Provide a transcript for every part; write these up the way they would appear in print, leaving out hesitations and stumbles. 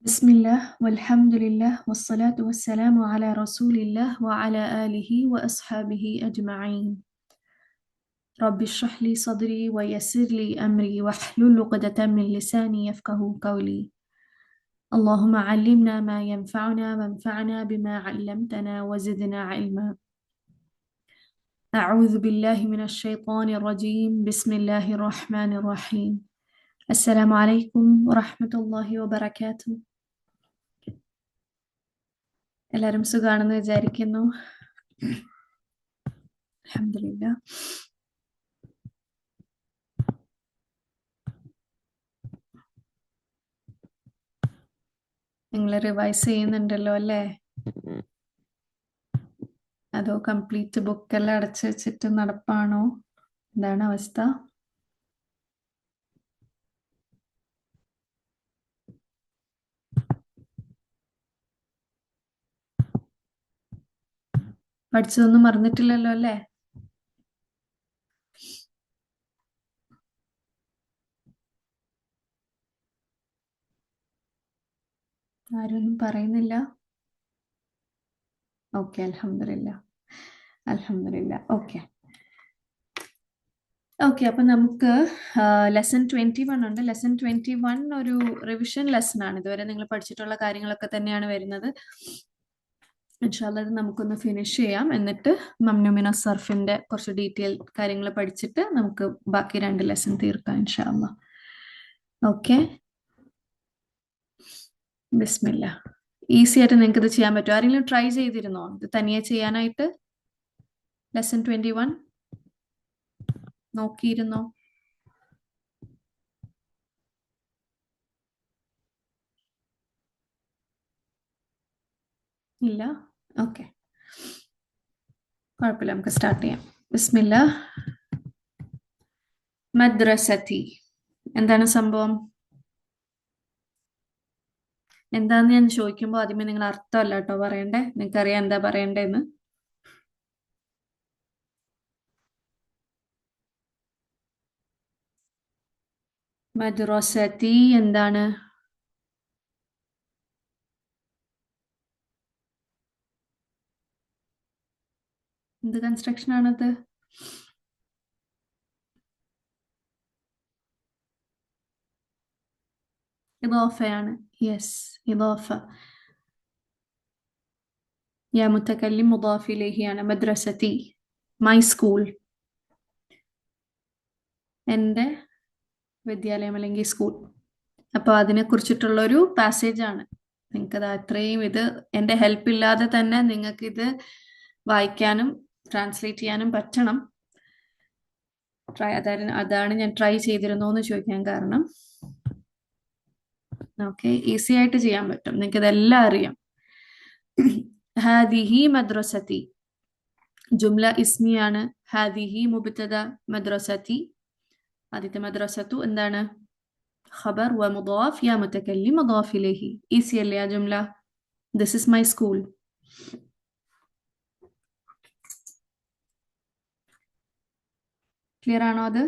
بسم الله والحمد لله والصلاة والسلام على رسول الله وعلى آله وأصحابه أجمعين. رب اشرح لي صدري ويسر لي أمري واحلل عقدة من لساني يفقه قولي. اللهم علمنا ما ينفعنا وانفعنا بما علمتنا وزدنا علما. أعوذ بالله من الشيطان الرجيم. بسم الله الرحمن الرحيم. السلام عليكم ورحمة الله وبركاته. എല്ലാവരും സുഖാണെന്ന് വിചാരിക്കുന്നു. അൽഹംദുലില്ലാ. നിങ്ങൾ റിവൈസ് ചെയ്യുന്നുണ്ടല്ലോ അല്ലേ? അതോ കംപ്ലീറ്റ് ബുക്കെല്ലാം അടച്ചു വെച്ചിട്ട് നടപ്പാണോ? എന്താണ് അവസ്ഥ? പഠിച്ചതൊന്നും മറന്നിട്ടില്ലല്ലോ അല്ലേ? ആരൊന്നും പറയുന്നില്ല. ഓക്കെ, അൽഹംദുലില്ലാ. അൽഹംദുലില്ലാ. ഓക്കെ ഓക്കെ അപ്പൊ നമുക്ക് ലെസൺ 21 ഉണ്ട്. ലെസൺ 21 ഒരു റിവിഷൻ ലെസൺ ആണ്. ഇതുവരെ നിങ്ങൾ പഠിച്ചിട്ടുള്ള കാര്യങ്ങളൊക്കെ തന്നെയാണ് വരുന്നത്. ഇൻഷാല്ലാ ഇത് നമുക്കൊന്ന് ഫിനിഷ് ചെയ്യാം. എന്നിട്ട് മംനുമിന സർഫിന്റെ കുറച്ച് ഡീറ്റെയിൽ കാര്യങ്ങൾ പഠിച്ചിട്ട് നമുക്ക് ബാക്കി 2 ലെസൺ തീർക്കാം ഇൻഷാല്ലാ. ഓക്കെ, ബിസ്മില്ല. ഈസി ആയിട്ട് നിങ്ങൾക്ക് ഇത് ചെയ്യാൻ പറ്റും. ആരെങ്കിലും ട്രൈ ചെയ്തിരുന്നോ ഇത് തനിയെ ചെയ്യാനായിട്ട്? ലെസൺ 21 നോക്കിയിരുന്നോ? ഇല്ല? ഓക്കെ, കുഴപ്പമില്ല, നമുക്ക് സ്റ്റാർട്ട് ചെയ്യാം. ബിസ്മില്ല. മദ്രസതി എന്താണ് സംഭവം? എന്താന്ന് ഞാൻ ചോദിക്കുമ്പോൾ ആദ്യമേ നിങ്ങൾ അർത്ഥമല്ല കേട്ടോ പറയണ്ടേ. നിങ്ങൾക്കറിയാം എന്താ പറയണ്ടേന്ന്. മദ്രസതി എന്താണ്? എന്ത് കൺസ്ട്രക്ഷൻ ആണത്? ഇദാഫയാണ്. യെസ്, ഇദാഫ. യാ മുതകല്ലിം മുദാഫ് ഇലൈഹിയാണ്. മദ്രസതി മൈ സ്കൂൾ, എൻ്റെ വിദ്യാലയം അല്ലെങ്കിൽ സ്കൂൾ. അപ്പോൾ അതിനെ കുറിച്ചിട്ടുള്ളൊരു പാസേജ് ആണ്. നിങ്ങൾക്കത് അത്രയും ഇത് എൻ്റെ ഹെൽപ്പ് ഇല്ലാതെ തന്നെ നിങ്ങൾക്കിത് വായിക്കാനും ട്രാൻസ്ലേറ്റ് ചെയ്യാനും പറ്റണം. അതാണ് ഞാൻ ട്രൈ ചെയ്തിരുന്നോ എന്ന് ചോദിക്കാൻ കാരണം. ഓക്കെ, ഈസി ആയിട്ട് ചെയ്യാൻ പറ്റും. നിങ്ങൾക്ക് ഇതെല്ലാം അറിയാം. ഹാദിഹി മദ്രസതി ജുംല ഇസ്മിയാണ്. ഹാദിഹി മുബ്തദ, മദ്രസതി ആദ്യത്തെ മദ്രസത്തു എന്താണ്? ഖബർ വ മുദാഫ് യാ മുതകല്ലിം മുദാഫ് ഇലൈഹി. ഈസി അല്ലേ ആ ജുംല? This is my school. Clear ആണോ അത്?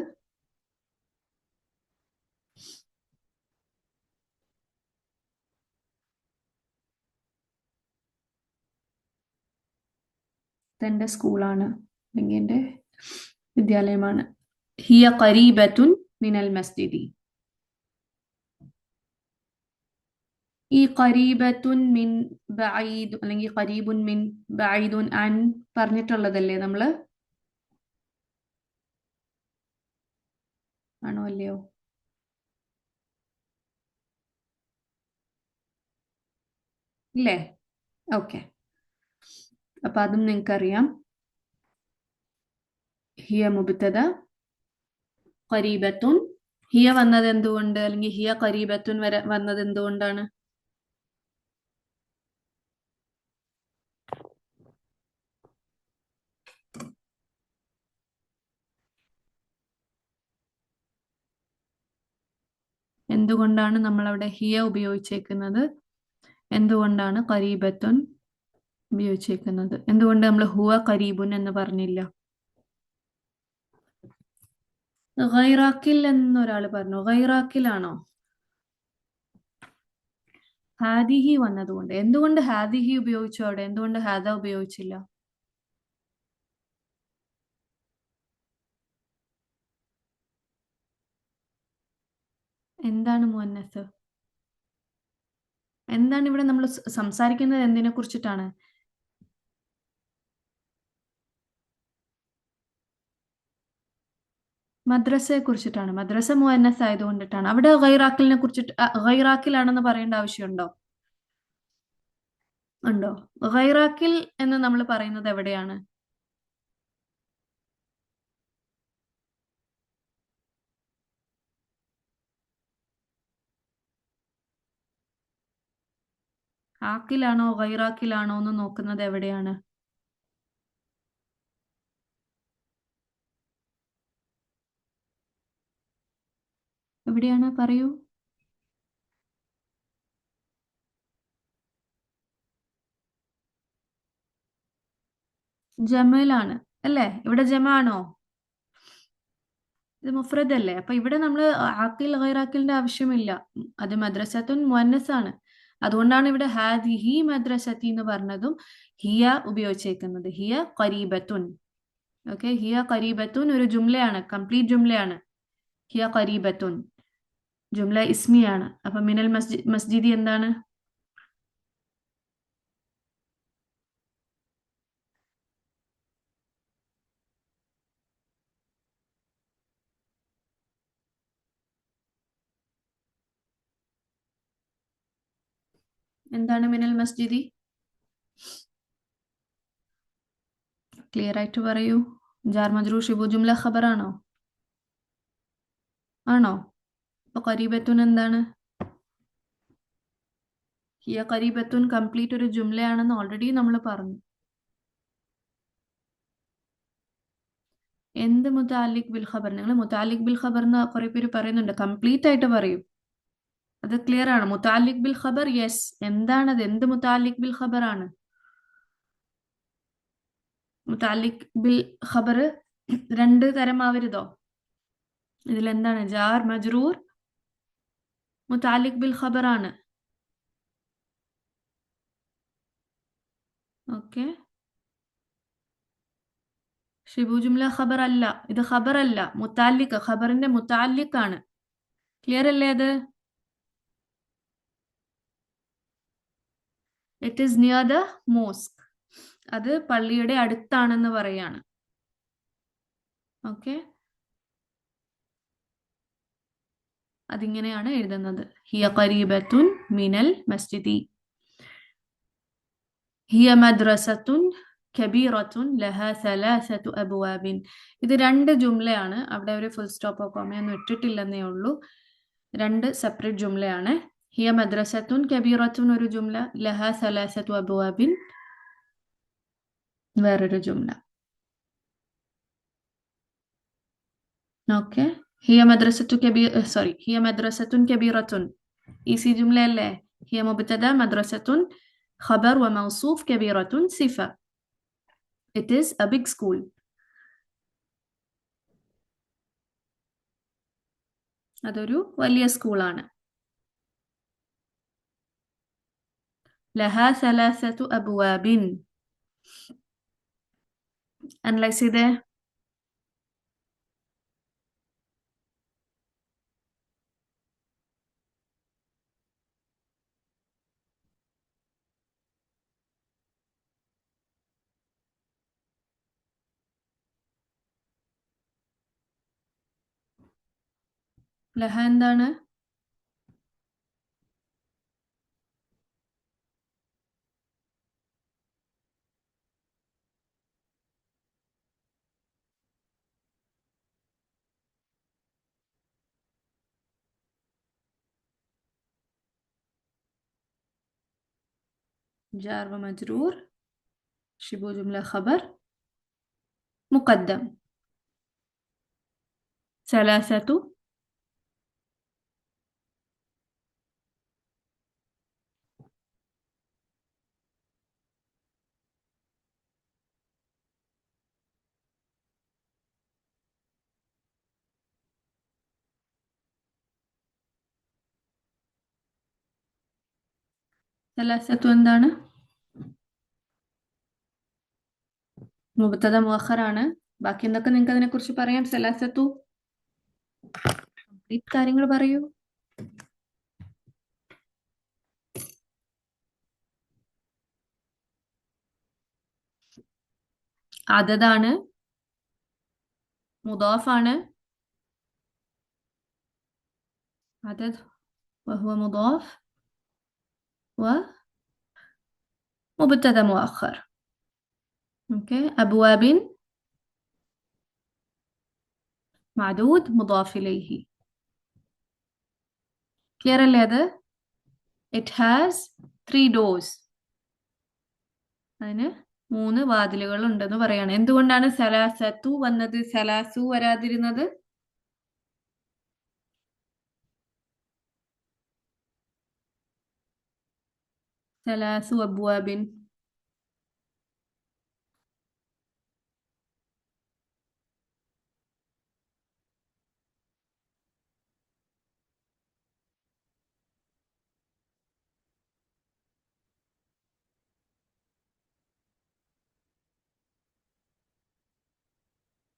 ഇതെന്റെ സ്കൂളാണ് അല്ലെങ്കിൽ എൻ്റെ വിദ്യാലയമാണ്. ഹിയ ഖരീബത്തുൻ മിനൽ മസ്ജിദി. ഈ ഖരീബത്തുൻ മിൻ ബഈദ് അല്ലെങ്കിൽ ഖരീബുൻ മിൻ ബഈദുൻ അൻ പറഞ്ഞിട്ടുള്ളതല്ലേ നമ്മള്? ആണോ അല്ലയോ? ഇല്ലേ? ഓക്കെ, അപ്പൊ അതും നിങ്ങൾക്കറിയാം. ഹിയ മുബ്തദ, ഖരീബത്തുൻ. ഹിയ വന്നത് എന്തുകൊണ്ട്, അല്ലെങ്കിൽ ഹിയ ഖരീബത്തുൻ വരെ വന്നത് എന്തുകൊണ്ടാണ്? എന്തുകൊണ്ടാണ് നമ്മൾ അവിടെ ഹിയ ഉപയോഗിച്ചേക്കുന്നത്? എന്തുകൊണ്ടാണ് ഖരീബത്തുൻ ഉപയോഗിച്ചേക്കുന്നത്? എന്തുകൊണ്ട് നമ്മൾ ഹുവ ഖരീബുൻ എന്ന് പറഞ്ഞില്ല? ഗൈറാക്കിൽ എന്നൊരാൾ പറഞ്ഞു. ഗൈറാക്കിലാണോ? ഹാദിഹി വന്നതുകൊണ്ട്. എന്തുകൊണ്ട് ഹാദിഹി ഉപയോഗിച്ചു അവിടെ, എന്തുകൊണ്ട് ഹാദ ഉപയോഗിച്ചില്ല? എന്താണ് മുഅന്നസ്? എന്താണ് ഇവിടെ നമ്മൾ സംസാരിക്കുന്നത്, എന്തിനെ കുറിച്ചിട്ടാണ്? മദ്രസയെ കുറിച്ചിട്ടാണ്. മദ്രസ മുഅന്നസ് ആയതുകൊണ്ടിട്ടാണ്. അവിടെ ഗൈറാക്കിലിനെ കുറിച്ചിട്ട് ഗൈറാക്കിലാണെന്ന് പറയേണ്ട ആവശ്യമുണ്ടോ? ഉണ്ടോ? ഗൈറാക്കിൽ എന്ന് നമ്മൾ പറയുന്നത് എവിടെയാണ്? ആക്കിലാണോ ഗൈറാക്കിലാണോ എന്ന് നോക്കുന്നത് എവിടെയാണ്? എവിടെയാണ്, പറയൂ. ജമലാണ് അല്ലേ? ഇവിടെ ജമ ആണോ? ഇത് മുഫ്രദ് അല്ലേ? അപ്പൊ ഇവിടെ നമ്മൾ ആക്കിൽ ഗൈറാക്കിലിന്റെ ആവശ്യമില്ല. അത് മദ്രസത്തുൻ മുഅന്നസ് ആണ്. അതുകൊണ്ടാണ് ഇവിടെ ഹാദിഹി മദ്രസത്തി എന്ന് പറഞ്ഞതും ഹിയ ഉപയോഗിച്ചേക്കുന്നത്. ഹിയ ഖരീബത്തുൻ. ഓക്കെ, ഹിയ ഖരീബത്തുൻ ഒരു ജുംലയാണ്, കംപ്ലീറ്റ് ജുംലയാണ്. ഹിയ ഖരീബത്തുൻ ജുംല ഇസ്മിയാണ്. അപ്പൊ മിനൽ മസ്ജിദി എന്താണ്? എന്താണ് മിനൽ മസ്ജിദി? ക്ലിയർ ആയിട്ട് പറയൂ. ജാർ മജ്റൂർ ഷിബു ജുംല ഖബറാണോ? ആണോ? അപ്പൊ ഖരീബത്തുൻ എന്താണ്? ഹിയ ഖരീബത്തുൻ കംപ്ലീറ്റ് ഒരു ജുംലയാണെന്ന് ഓൾറെഡി നമ്മൾ പറഞ്ഞു. എന്ത് മുതാലിക് ബിൽ ഖബർ? നിങ്ങൾ മുതാലിക് ബിൽ ഖബർ എന്ന് കുറെ പേര് പറയുന്നുണ്ട്. കംപ്ലീറ്റ് ആയിട്ട് പറയൂ. അത് ക്ലിയർ ആണ്. മുതാലിക് ബിൽ ഖബർ, യെസ്. എന്താണത്? എന്ത് മുതാലിക് ബിൽ ഖബർ ആണ്? മുതാലിക് ബിൽ ഖബർ രണ്ട് തരമാവരുതോ? ഇതിലെന്താണ്? ജാർ മജ്റൂർ മുതാലിക് ബിൽ ഖബർ ആണ്. ഓക്കെ, ഷിബു ജുംല ഖബർ അല്ല. ഇത് ഖബർ അല്ല, മുതാലിക്, ഖബറിന്റെ മുതാലിക് ആണ്. ക്ലിയർ അല്ലേ അത്? It is near the mosque. അത് പള്ളിയുടെ അടുത്താണെന്ന് പറയാണ്. ഓക്കെ, അതിങ്ങനെയാണ് എഴുതുന്നത്. ഹിയ ഖരീബത്തുൻ മിനൽ മസ്ജിദി. ഹിയ മദ്രസത്തുൻ കബീറത്തുൻ ലഹാ സലാസതു അബ്വാബിൻ. ഇത് രണ്ട് ജുംലയാണ്. അവിടെ ഒരു ഫുൾ സ്റ്റോപ്പോ കോമയൊന്നും ഇട്ടിട്ടില്ലെന്നേ ഉള്ളൂ. രണ്ട് സെപ്പറേറ്റ് ജുംലയാണ്. ഹിയ മദ്രസത്തുൻ കബീറത്തുൻ ഒരു ജുംല, ലഹാ സലാസതു അബ്വാബിൻ വേറൊരു ജുംല. ഓക്കെ, ഹിയ മദ്രസത്തു കബീർ, സോറി, ഹിയ മദ്രസത്തുൻ കബീറത്തുൻ ഈസി ജുംലയല്ലേ? ഹിയ മുബ്തദ, മദ്രസത്തുൻ ഖബർ വ മൗസൂഫ്, കബീറത്തുൻ സിഫ. It is a big school. അതൊരു വലിയ സ്കൂളാണ്. ലഹാ സലാസത്തു അബ്വാബിൻ. അനലൈസ് ചെയ്തേ. ലഹ എന്താണ്? ജാർ വ മജ്റൂർ ഷിബു ജുംല ഖബർ മുഖദ്ദം. സലാസത്തു സലാസത്തു എന്താണ്? മുബത്തദ മുഅഖറാണ്. ബാക്കി എന്തൊക്കെ നിങ്ങൾക്ക് അതിനെ കുറിച്ച് പറയാം? സലാസത്തു ഈ കാര്യങ്ങൾ പറയൂ. അതതാണ്, മുദാഫാണ്. അതദ് വഹുവ മുദാഫ് വ മുബത്തദ മുഅഖർ. ഓക്കെ. അബ്വാബിൻ മഅദൂദ് മുദാഫ് ഇലൈഹി. ക്ലിയർ അല്ലേ അത്? It has 3 doors. അതിന് 3 വാതിലുകൾ ഉണ്ടെന്ന് പറയാണ്. എന്തുകൊണ്ടാണ് സലാസത്തു വന്നത്, സലാസു വരാതിരുന്നത്? സലാസു അബ്വാബിൻ.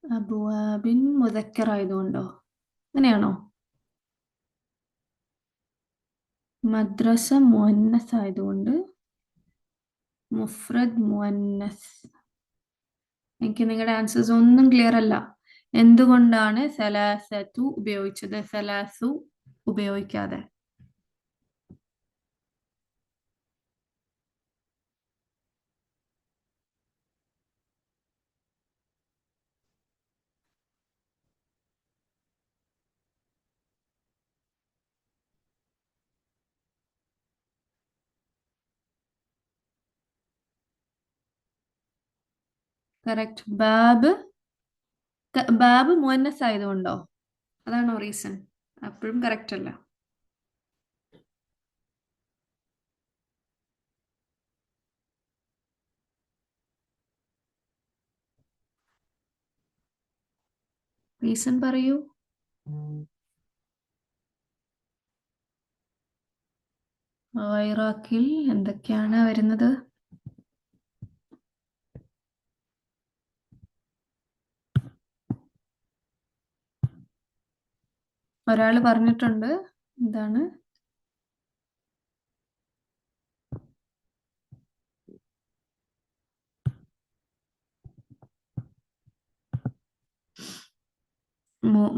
അബ്വാബിൻ മുദക്കർ ആയതുകൊണ്ടോ? അങ്ങനെയാണോ? മദ്രസ മുഅന്നസ് ആയതുകൊണ്ട്, മുഫ്രദ് മുഅന്നസ്. എനിക്ക് നിങ്ങളുടെ ആൻസേഴ്സ് ഒന്നും ക്ലിയർ അല്ല. എന്തുകൊണ്ടാണ് സലാസത്തു ഉപയോഗിച്ചത്, സലാസു ഉപയോഗിക്കാതെ? കറക്റ്റ്. ബാബ് മുഅന്നസ് ആയതുകൊണ്ടോ? അതാണോ റീസൺ? അപ്പോഴും കറക്റ്റ് അല്ല. റീസൺ പറയൂ. ഇറാഖിൽ എന്തൊക്കെയാണ് വരുന്നത്? ഒരാൾ പറഞ്ഞിട്ടുണ്ട്. എന്താണ്?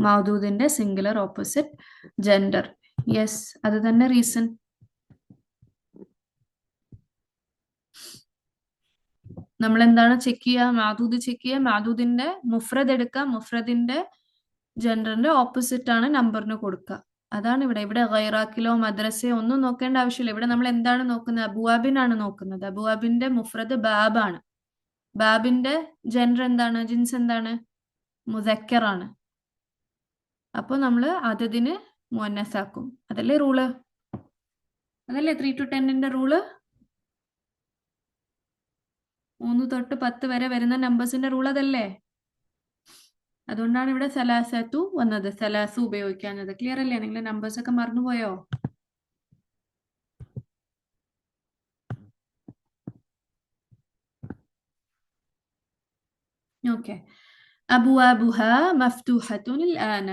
മൗദൂദിന്റെ സിംഗുലർ ഓപ്പോസിറ്റ് ജെൻഡർ. യെസ്, അത് തന്നെ റീസൺ. നമ്മൾ എന്താണ് ചെക്ക് ചെയ്യുക? മാദൂദ് ചെക്ക് ചെയ്യുക. മാദൂദിന്റെ മുഫ്രദ് എടുക്കുക. മുഫ്രദിന്റെ ജെൻഡറിന്റെ ഓപ്പോസിറ്റ് ആണ് നമ്പറിന് കൊടുക്കുക. അതാണ് ഇവിടെ ഗൈറാക്കിലോ മദ്രസയോ ഒന്നും നോക്കേണ്ട ആവശ്യമില്ല. ഇവിടെ നമ്മൾ എന്താണ് നോക്കുന്നത്? അബുവാബിനാണ് നോക്കുന്നത്. അബുവാബിന്റെ മുഫ്രദ് ബാബാണ്. ബാബിന്റെ ജെൻഡർ എന്താണ്, ജിൻസ് എന്താണ്? മുദക്കറാണ്. അപ്പോൾ നമ്മൾ അതതിന് മുഅന്നസാക്കും. അതല്ലേ റൂള്? അതല്ലേ 3 to 10ന്റെ റൂള്? 3 തൊട്ട് 10 വരെ വരുന്ന നമ്പേഴ്സിന്റെ റൂൾ അതല്ലേ? അതുകൊണ്ടാണ് ഇവിടെ സലാസത്തു വന്നത്, സലാസു ഉപയോഗിക്കാഞ്ഞത്. ക്ലിയർ അല്ലേ? നിങ്ങൾ നമ്പേഴ്സ് ഒക്കെ മറന്നുപോയോ? ഓക്കെ. അബ്വാബുഹ മഫ്തൂഹത്തുൻ الآن.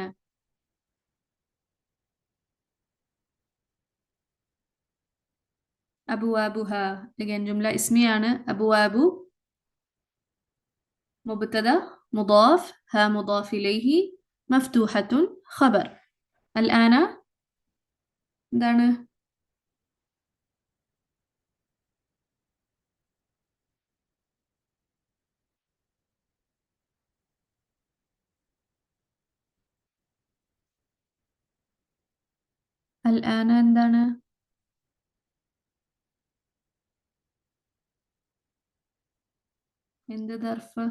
അബ്വാബുഹ again ജുംല ഇസ്മിയാണ്. അബ്വാബു മുബ്തദ മുദാഫ്, ഹാ മുദാഫ് ഇലൈഹി, മഫ്തൂഹത്തുൻ ഖബർ. الآن എന്താണ്? الآن എന്താണ്? എന്ത് ദർഫ്?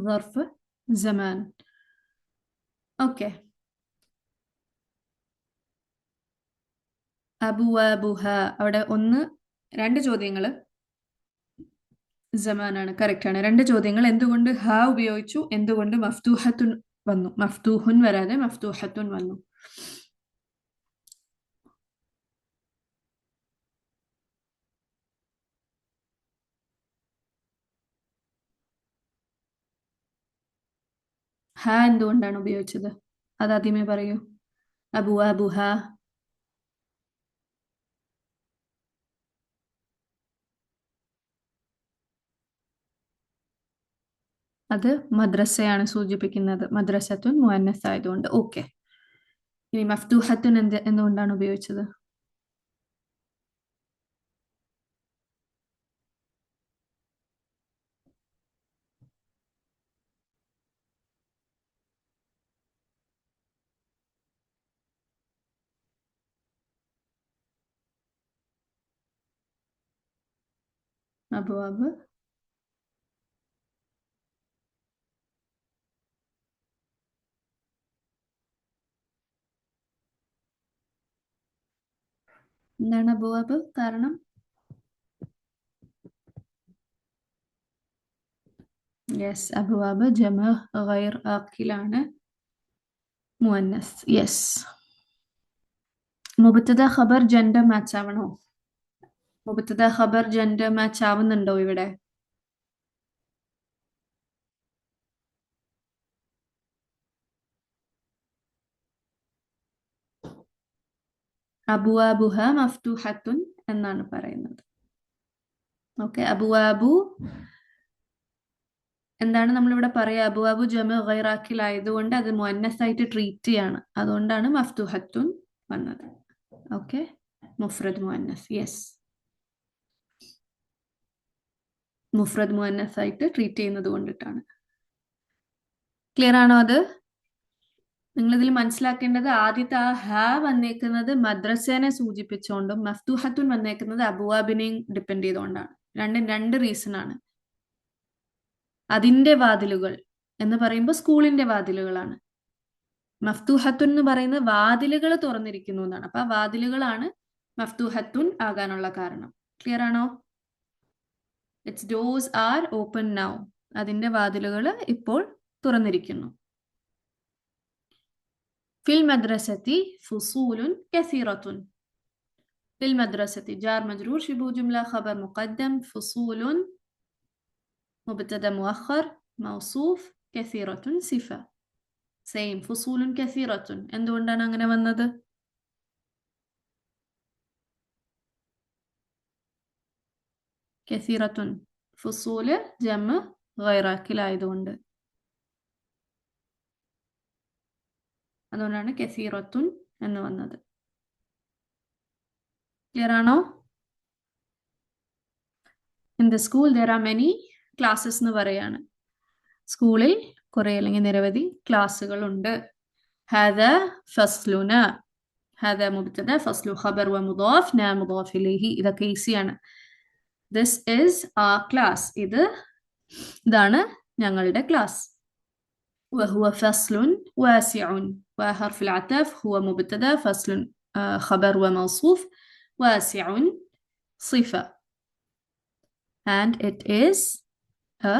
ദർഫ് സമാൻ. ഓക്കെ. അബ്വാബുഹ, അവിടെ 1 2 ചോദ്യങ്ങൾ. സമാനാണ്, കറക്റ്റ് ആണ്. രണ്ട് ചോദ്യങ്ങൾ. എന്തുകൊണ്ട് ഹ ഉപയോഗിച്ചു, എന്തുകൊണ്ട് മഫ്തൂഹത്തുൻ വന്നു. മഫ്തൂഹുൻ വരാതെ മഫ്തൂഹത്തുൻ വന്നു. ഹ എന്തുകൊണ്ടാണ് ഉപയോഗിച്ചത്? അതാദ്യമേ പറയൂ. അബുവാബുഹ. അത് മദ്രസയാണ് സൂചിപ്പിക്കുന്നത്. മദ്രസത്തുൻ മുഅന്നസ് ആയതുകൊണ്ട്. ഓക്കെ. ഇനി മഫ്തൂഹത്തുൻ എന്തുകൊണ്ടാണ് ഉപയോഗിച്ചത്? അബുവാബ്. എന്താണ് അബുവാബ് കാരണം? യെസ്, അബുവാബ് ജമ ഗൈർ ആഖിലാണ്, മുഅന്നസ്. യെസ്. മുബത്തദ ഖബർ ജെൻഡർ മാച്ച് ആവണോ? മുബത്തദ ഖബർ ജെൻഡർ മാച്ച് ആവുന്നുണ്ടോ ഇവിടെ? അബുവാബുഹ മഫ്തൂഹത്തുൻ എന്നാണ് പറയുന്നത്. ഓക്കെ. അബുവാബു എന്താണ് നമ്മളിവിടെ പറയുക? അബുവാബു ജമ ഗൈറാക്കിൽ ആയതുകൊണ്ട് അത് മുഅന്നസ് ആയിട്ട് ട്രീറ്റ് ചെയ്യാണ്. അതുകൊണ്ടാണ് മഫ്തൂഹത്തുൻ വന്നത്. ഓക്കെ. മുഫ്രദ് മുഅന്നസ്. യെസ്, മുഫ്രദ് മുഅന്നസ് ആയിട്ട് ട്രീറ്റ് ചെയ്യുന്നത് കൊണ്ടിട്ടാണ്. ക്ലിയർ ആണോ അത്? നിങ്ങളിതിൽ മനസ്സിലാക്കേണ്ടത് ആദ്യത്തെ ആ ഹ വന്നേക്കുന്നത് മദ്രസേനെ സൂചിപ്പിച്ചുകൊണ്ടും മഫ്തൂഹത്തുൻ വന്നേക്കുന്നത് അബുവാബിനെയും ഡിപ്പെൻഡ് ചെയ്തുകൊണ്ടാണ്. രണ്ടും രണ്ട് റീസൺ ആണ്. അതിന്റെ വാതിലുകൾ എന്ന് പറയുമ്പോൾ സ്കൂളിന്റെ വാതിലുകളാണ്. മഫ്തൂഹത്തുൻ എന്ന് പറയുന്നത് വാതിലുകൾ തുറന്നിരിക്കുന്നു എന്നാണ്. അപ്പൊ ആ വാതിലുകളാണ് മഫ്തൂഹത്തുൻ ആകാനുള്ള കാരണം. ക്ലിയർ ആണോ? It's dose are open now. അതിന്റെ വാതിലുകൾ ഇപ്പോൾ തുറന്നിരിക്കുന്നു. ഫിൽ മദ്രസത്തി ഫുസൂലുൻ കസീറത്തുൻ. ഫിൽ മദ്രസത്തി ജാർ മജ്റൂർ ശിബു ജുംല ഖബർ മുഖദ്ദം ഫുസൂലുൻ മുബ്തദ മുഅഖർ മൗസൂഫ് കസീറത്തുൻ സിഫ. സെയിം. ഫുസൂലുൻ കസീറത്തുൻ എന്തുകൊണ്ടാണ് അങ്ങനെ വന്നത്? കസീറത്തുൻ ഫുസൂല് ജമ ഗൈറാക്കിലായതുകൊണ്ട്. അതുകൊണ്ടാണ് കസീറത്തുൻ എന്ന് വന്നത്. ക്ലിയർ ആണോ? In the school there are many classes എന്ന് പറയാണ്. സ്കൂളിൽ കുറെ അല്ലെങ്കിൽ നിരവധി ക്ലാസ്സുകൾ ഉണ്ട്. ഹാദ ഫസ്ലുന. ഹാദ മുബ്തദ ഫസ്ലു ഖബർ വ മുദാഫ് നാ മുദാഫ് ഇലൈഹി. ഇതൊക്കെ ഈസിയാണ്. This is our class. ഇതാണ് ഞങ്ങളുടെ class. وهو فصل واسع. وحرف العطف هو مبتدا فصل خبر وموصوف واسع صفة. And it is a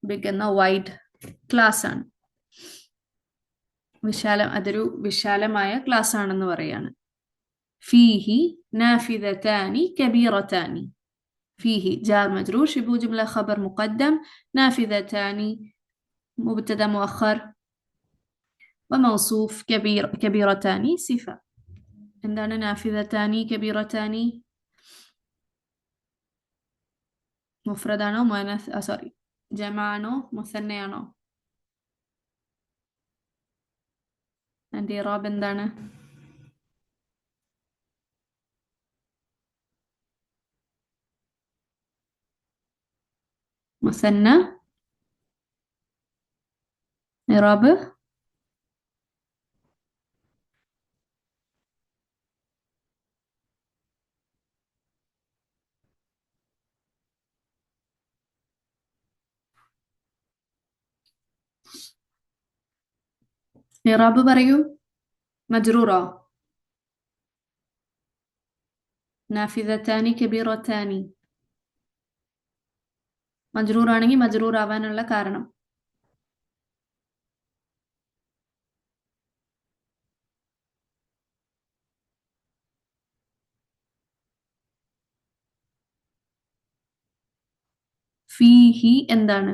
big and a wide class ആണ്. അതൊരു വിശാലമായ ക്ലാസ് ആണെന്ന് പറയാണ്. ഫീഹി നാഫിദതാനി കബീറതാനി. ഫീഹി ജാർ മജ്റൂർ ശിബു ജുംല ഖബർ മുഖദ്ദം നാഫിദതാനി مبتدا مؤخر وموصوف كبيرتان صفة. عندنا نافذتان كبيرتان مفردانو مؤنث سوري جمعانو مثنيانو. عندي راب عندنا مثنى إعراب إعراب പറയൂ. مجرورة. نافذتان كبيرتان. മജ്റൂർ ആണെങ്കിൽ മജ്റൂർ ആവാനുള്ള കാരണം. ഫീഹി എന്താണ്?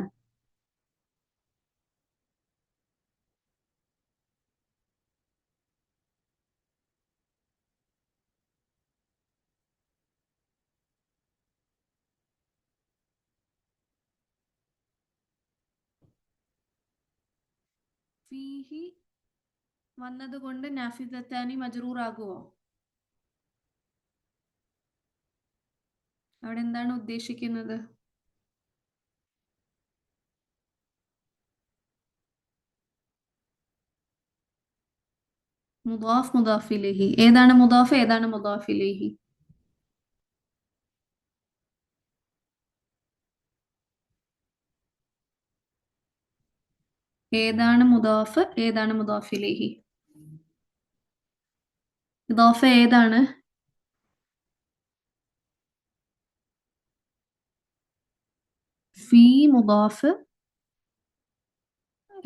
ഫീഹി വന്നത് കൊണ്ട് നാഫിദത്താനി മജ്റൂർ ആകുവോ? അവിടെ എന്താണ് ഉദ്ദേശിക്കുന്നത്? മുദാഫ് മുദാഫ് ഇലൈഹി. ഏതാണ് മുദാഫ്, ഏതാണ് മുദാഫ് ഇലൈഹി? ഏതാണ് മുദാഫ്, ഏതാണ് മുദാഫ് ഇലൈഹി? മുദാഫ് ഏതാണ്? ഫീ മുദാഫ്.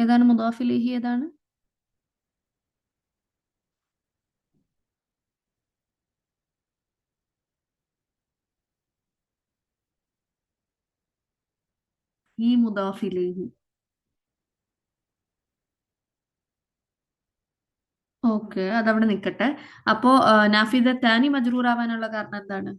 ഏതാണ് മുദാഫ് ഇലൈഹി? ഏതാണ്? ഈ മുദാഫ് ഇലൈഹി. ഓക്കെ, അതവിടെ നിൽക്കട്ടെ. അപ്പോ നാഫിദത്താനി മജ്റൂർ ആവാനുള്ള കാരണം എന്താണ്?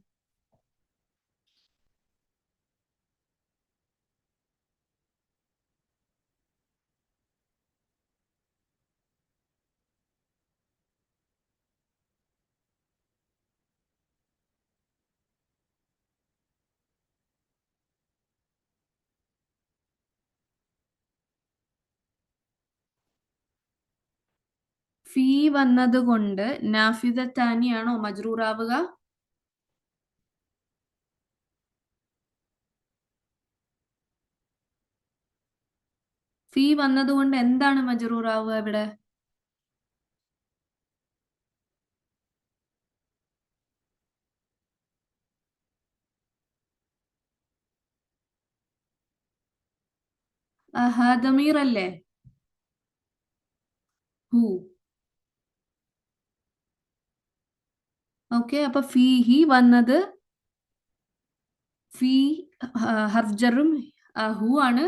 ഫീ വന്നത് കൊണ്ട് നാഫിദത്താനിയാണോ മജ്റൂർ ആവുക? ഫീ വന്നത് കൊണ്ട് എന്താണ് മജ്റൂർ ആവുക ഇവിടെ? ദമീർ അല്ലേ? ഹു. ഓക്കെ, അപ്പൊ ഫീഹി വന്നത് ഫീ ഹർഫ് ജറും ഹു ആണ്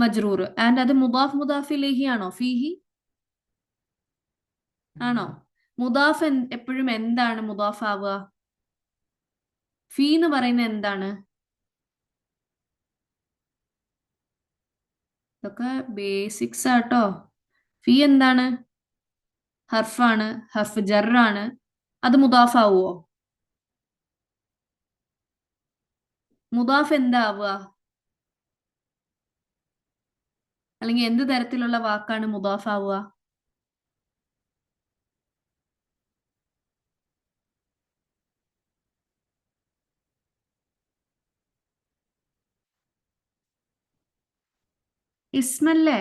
മജ്റൂർ. ആൻഡ് അത് മുദാഫ് മുദാഫ് ഇലൈഹി ആണോ ഫീഹി? ആണോ? മുദാഫ് എപ്പോഴും എന്താണ് മുദാഫ് ആവുക? ഫീ എന്ന് പറയുന്നത് എന്താണ്? ഇതൊക്കെ ബേസിക്സ് ആട്ടോ. ഫീ എന്താണ്? ഹർഫാണ്, ഹർഫ് ജറാണ്. അത് മുദാഫ് ആവുമോ? മുദാഫ് എന്താവുക? അല്ലെങ്കിൽ എന്ത് തരത്തിലുള്ള വാക്കാണ് മുദാഫ് ആവുക? ഇസ്മല്ലേ?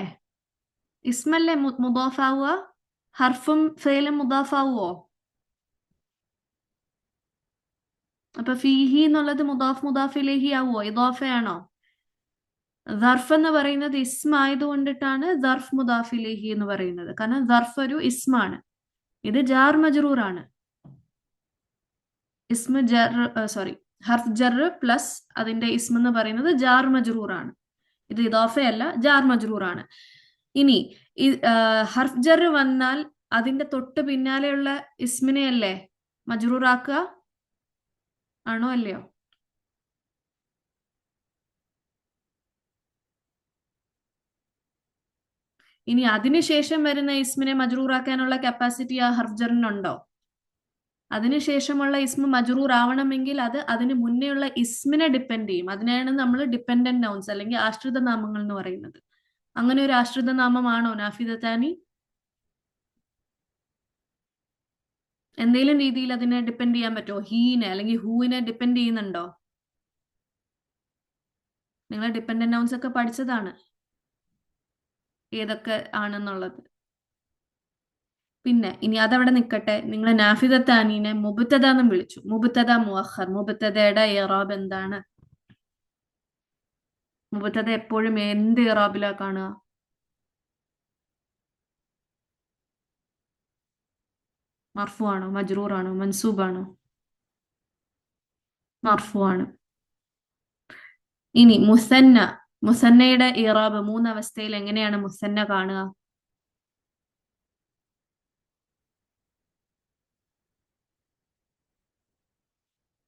ഇസ്മല്ലേ മുദാഫ് ആവുക? ഹർഫും ഫേലും മുദാഫ് ആവുമോ? അപ്പൊ ഫീഹി എന്നുള്ളത് മുദാഫ് മുദാഫ് ഇലൈഹി ആവുമോ? ഇദാഫയാണോ? ദർഫ് എന്ന് പറയുന്നത് ഇസ്മ ആയതുകൊണ്ടിട്ടാണ് ദർഫ് മുദാഫ് ഇലൈഹി എന്ന് പറയുന്നത്. കാരണം ദർഫ് ഒരു ഇസ്മാണ്, ഇത് ജാർ മജ്റൂർ ആണ്. ഇസ്മ ജർ, സോറി, ഹർഫ് ജർ പ്ലസ് അതിന്റെ ഇസ്മ എന്ന് പറയുന്നത് ജാർ മജ്റൂർ ആണ്. ഇത് ഇദാഫയല്ല, ജാർ മജ്റൂർ ആണ്. ഇനി ഹർഫ് ജർ വന്നാൽ അതിന്റെ തൊട്ട് പിന്നാലെയുള്ള ഇസ്മിനെ അല്ലേ മജ്റൂർ ആക്കുക? ആണോ അല്ലയോ? ഇനി അതിനുശേഷം വരുന്ന ഇസ്മിനെ മജ്റൂർ ആക്കാനുള്ള കപ്പാസിറ്റി ആ ഹർഫ് ജറിനുണ്ടോ? അതിനുശേഷമുള്ള ഇസ്മ മജ്റൂർ ആവണമെങ്കിൽ അത് അതിന് മുന്നേയുള്ള ഇസ്മിനെ ഡിപ്പെൻഡ് ചെയ്യും. അതിനാണ് നമ്മൾ ഡിപ്പെൻഡന്റ് നൗൺസ് അല്ലെങ്കിൽ ആശ്രിത നാമങ്ങൾ എന്ന് പറയുന്നത്. അങ്ങനെ ഒരു ആശ്രിത നാമമാണോ നാഫിദത്താനി? എന്തെങ്കിലും രീതിയിൽ അതിനെ ഡിപ്പെൻഡ് ചെയ്യാൻ പറ്റുമോ? ഹീനെ അല്ലെങ്കിൽ ഹൂവിനെ ഡിപ്പെൻഡ് ചെയ്യുന്നുണ്ടോ? നിങ്ങൾ ഡിപ്പെൻഡന്റ് നൗൺസ് ഒക്കെ പഠിച്ചതാണ്, ഏതൊക്കെ ആണെന്നുള്ളത്. പിന്നെ ഇനി അതവിടെ നിൽക്കട്ടെ. നിങ്ങൾ നാഫിദത്താനീനെ മുബത്തദ എന്നും വിളിച്ചു. മുബത്തദ മുഅഖർ, മുബത്തദയുടെ ഇറാബ് എന്താണ്? മുബത്തത എപ്പോഴും എന്ത് ഇറാബിലാ കാണുക? മർഫു ആണോ, മജ്റൂർ ആണോ, മൻസൂബ് ആണോ? മർഫു ആണ്. ഇനി മുസന്ന, മുസന്നയുടെ ഇറാബ് മൂന്നവസ്ഥയിൽ എങ്ങനെയാണ് മുസന്ന കാണുക?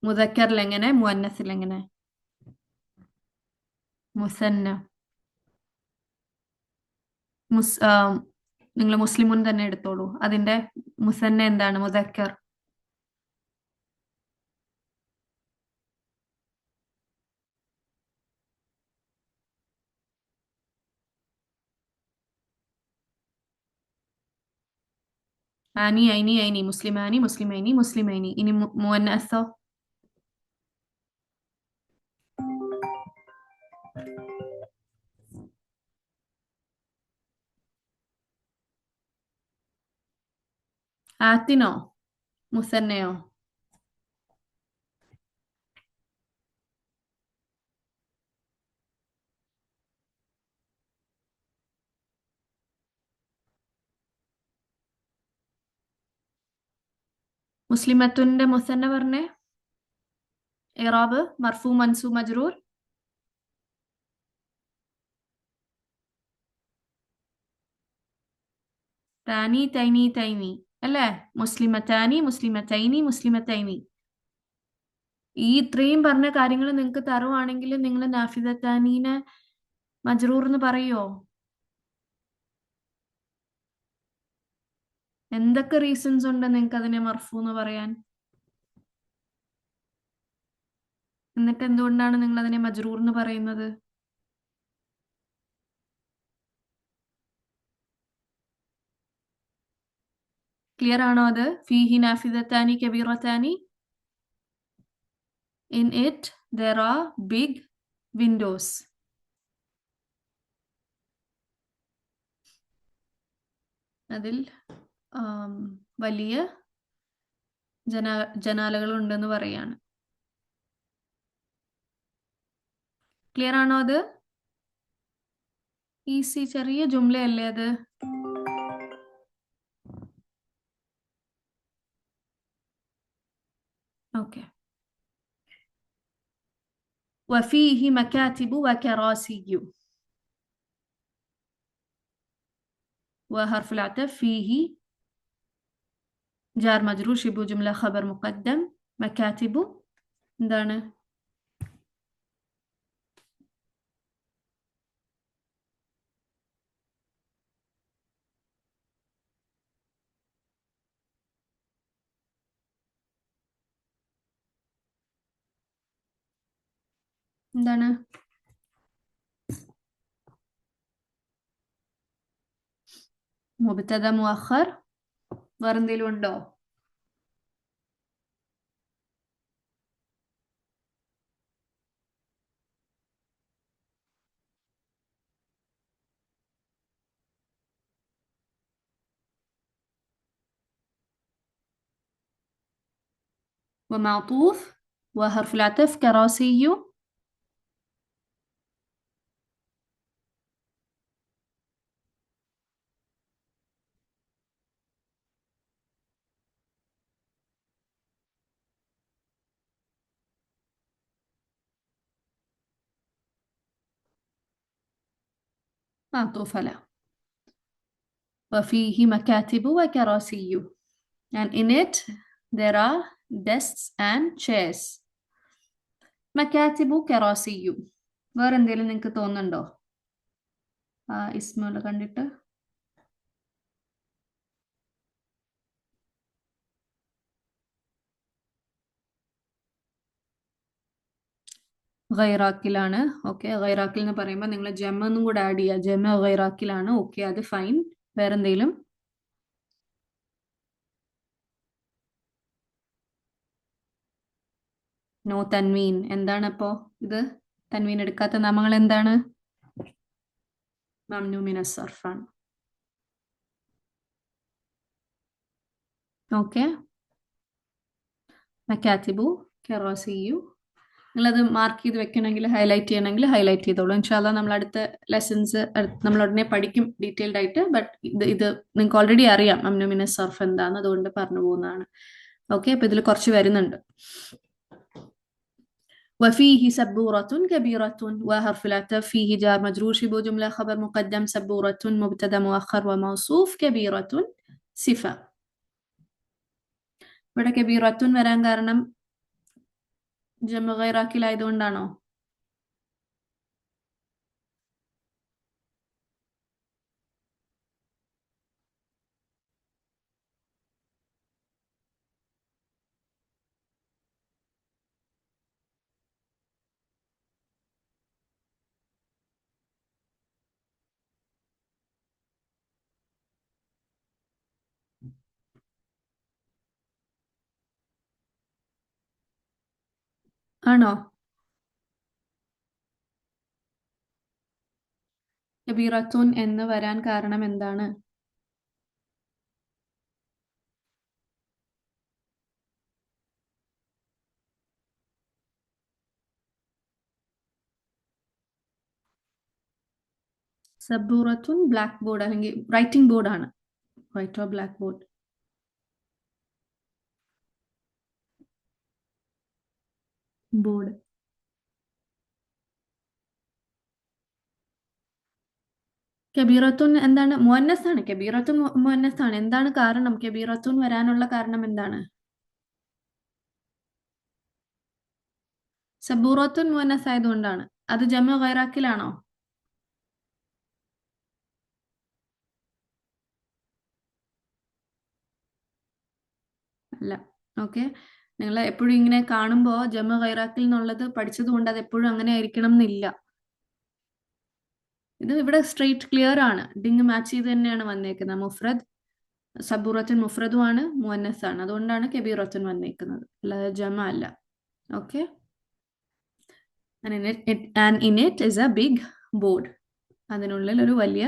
മുദക്കറിൽ എങ്ങനെ, മുഅന്നസിൽ എങ്ങനെ? മുസന്ന. നിങ്ങൾ മുസ്ലിമുൻ തന്നെ എടുത്തോളൂ. അതിന്റെ മുസന്ന എന്താണ്? മുദക്കർ. ആനി, ഐനി, ഐനി, മുസ്ലിമാനി, മുസ്ലിമൈനി, മുസ്ലിമൈനി. ഇനി മുഅന്നസോ? ആത്തിനോ, മുസന്നയോ? മുസ്ലിമത്തുന്റെ മുസന്ന പറഞ്ഞേ. ഇറാബ് മർഫു, മൻസൂബ്, മജ്റൂർ. താനി, തൈനി, തൈനി അല്ലേ? മുസ്ലിമത്താനി, മുസ്ലിമത്തൈനി, മുസ്ലിമത്തൈനി. ഈ ഇത്രയും പറഞ്ഞ കാര്യങ്ങൾ നിങ്ങൾക്ക് തരുവാണെങ്കിൽ നിങ്ങൾ നാഫിദത്താനീനെ മജ്റൂർ എന്ന് പറയോ? എന്തൊക്കെ റീസൺസ് ഉണ്ട് നിങ്ങൾക്ക് അതിനെ മർഫു എന്ന് പറയാൻ? എന്നിട്ട് എന്തുകൊണ്ടാണ് നിങ്ങൾ അതിനെ മജ്റൂർ എന്ന് പറയുന്നത്? ക്ലിയർ ആണോ അത്? ഫീഹി നാഫിദത്താനി കബീറത്താനി. In it there are big windows. അതിൽ വലിയ ജനാലകൾ ഉണ്ടെന്ന് പറയാണ്. ക്ലിയർ ആണോ അത്? ഈസി, ചെറിയ ജുംലയല്ലേ അത്? ഓക്കെ. وفيه مكاتب وكراسي. وحرف العطف فيه جار مجرور شبه جملة خبر مقدم. مكاتب എന്താണ്? എന്താണ്? മുബ്തദ മുഅഖർ. വേറെന്തെങ്കിലും ഉണ്ടോ? ومعطوف وحرف العطف كراسي. معطوف لا. وفيه مكاتب وكراسي. And in it there are desks and chairs. മക്കാത്തിബു കറാസിയു. വേറെ എന്തെങ്കിലും നിങ്ങൾക്ക് തോന്നുന്നുണ്ടോ ഇസ്മുകൾ കണ്ടിട്ട്? ഗൈറാക്കിലാണ്. ഓക്കെ, ഗൈറാക്കിൽ എന്ന് പറയുമ്പോൾ നിങ്ങൾ ജമ എന്നും കൂടെ ആഡ് ചെയ്യുക. ജമ ഗൈറാക്കിലാണ്. ഓക്കെ, അത് ഫൈൻ. വേറെന്തെങ്കിലും? നോ തൻവീൻ. എന്താണ് അപ്പോ ഇത്? തൻവീൻ എടുക്കാത്ത നാമങ്ങൾ എന്താണ്? മംനൂ മിന സർഫാണ്. ഓക്കെ, മക്കാത്തിബു കറാസിയു. നിങ്ങളത് മാർക്ക് ചെയ്ത് വെക്കണമെങ്കിൽ ഹൈലൈറ്റ് ചെയ്യണമെങ്കിൽ ഹൈലൈറ്റ് ചെയ്തോളൂ. ഇൻഷാല്ല നമ്മൾ അടുത്ത ലെസൺസ് നമ്മൾ ഉടനെ പഠിക്കും ഡീറ്റെയിൽഡ് ആയിട്ട്. ബട്ട് ഇത് നിങ്ങൾക്ക് ഓൾറെഡി അറിയാം അമ്നുമിന സർഫ് എന്താന്ന്, അതുകൊണ്ട് പറഞ്ഞു പോകുന്നതാണ്. ഓക്കെ, അപ്പൊ ഇതിൽ കുറച്ച് വരുന്നുണ്ട്. وفيه سبورة كبيرة وحرف العطف فيه جار مجرور شبه جملة خبر مقدم سبورة مبتدا مؤخر وموصوف كبيرة صفة. ഇവിടെ കബീറത്തുൻ വരാൻ കാരണം ജമ ഗൈറാക്കിലായതുകൊണ്ടാണോ? ആണോ? കബീറത്തുൻ എന്ന് വരാൻ കാരണം എന്താണ്? സബൂറത്തുൻ ബ്ലാക്ക് ബോർഡ് അല്ലെങ്കിൽ റൈറ്റിംഗ് ബോർഡ് ആണ്. White or black board? Board. കബീറത്തുൻ എന്താണ്? മുഅന്നസ് ആണ്. കബീറത്തുൻ മുഅന്നസ് ആണ്. എന്താണ് കാരണം? കബീറത്തുൻ വരാനുള്ള കാരണം എന്താണ്? സബൂറത്തുൻ മുഅന്നസ് ആയതുകൊണ്ടാണ്. അത് ജമ ഗൈറാക്കിലാണോ? അല്ല. ഓക്കെ, നിങ്ങൾ എപ്പോഴും ഇങ്ങനെ കാണുമ്പോൾ ജമ ഗൈറാക്കിൽ എന്നുള്ളത് പഠിച്ചത് കൊണ്ട് അത് എപ്പോഴും അങ്ങനെ ആയിരിക്കണം എന്നില്ല. ഇത് ഇവിടെ സ്ട്രെയിറ്റ് ക്ലിയർ ആണ്. ഡിങ് മാച്ച് ചെയ്ത് തന്നെയാണ് വന്നേക്കുന്നത്. മുഫ്രദ് സബൂറത്തുൻ മുഫ്രദുമാണ്, മുഅന്നസ് ആണ്. അതുകൊണ്ടാണ് കബീറത്തുൻ വന്നേക്കുന്നത്, അല്ലാതെ ജമ അല്ല. Okay, and in it is a big board. അതിനുള്ളിൽ ഒരു വലിയ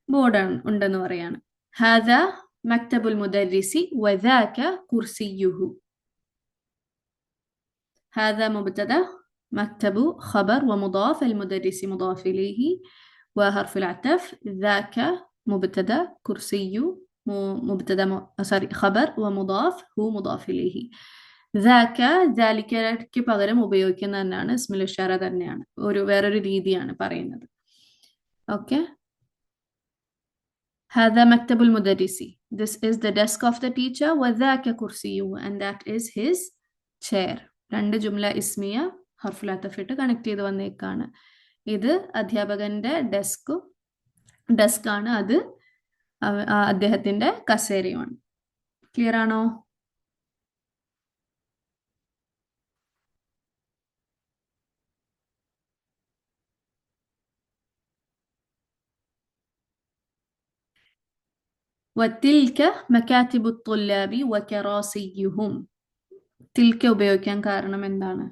ബോർഡാണ് ഉണ്ടെന്ന് പറയാണ്. ഹാദ മക്തബുൽ മുദർരിസി വദാക കുർസിയുഹു. هذا مبتدا مكتب خبر ومضاف المدرس مضاف إليه وحرف العطف ذاك مبتدا كرسي مبتدا خبر ومضاف هو مضاف إليه. ذاك ذلك പകരം ഉപയോഗിക്കുന്ന തന്നെയാണ്, ഇസ്മുൽ ഇഷാറ തന്നെയാണ്, വേറൊരു രീതിയാണ് പറയുന്നത്. Okay, هذا مكتب المدرس. This is the desk of the teacher. وذاك كرسيه, and that is his chair. രണ്ട് ജുംല ഇസ്മിയ ഹർഫുൽ അത്തഫ് ഇട്ട് കണക്ട് ചെയ്ത് വന്നേക്കാണ്. ഇത് അധ്യാപകന്റെ ഡെസ്ക് ആണ്, അത് അദ്ദേഹത്തിന്റെ കസേരയുമാണ്. ക്ലിയർ ആണോ? وتلك مكاتب الطلاب وكراسيهم. തിൽക്ക ഉപയോഗിക്കാൻ കാരണം എന്താണ്?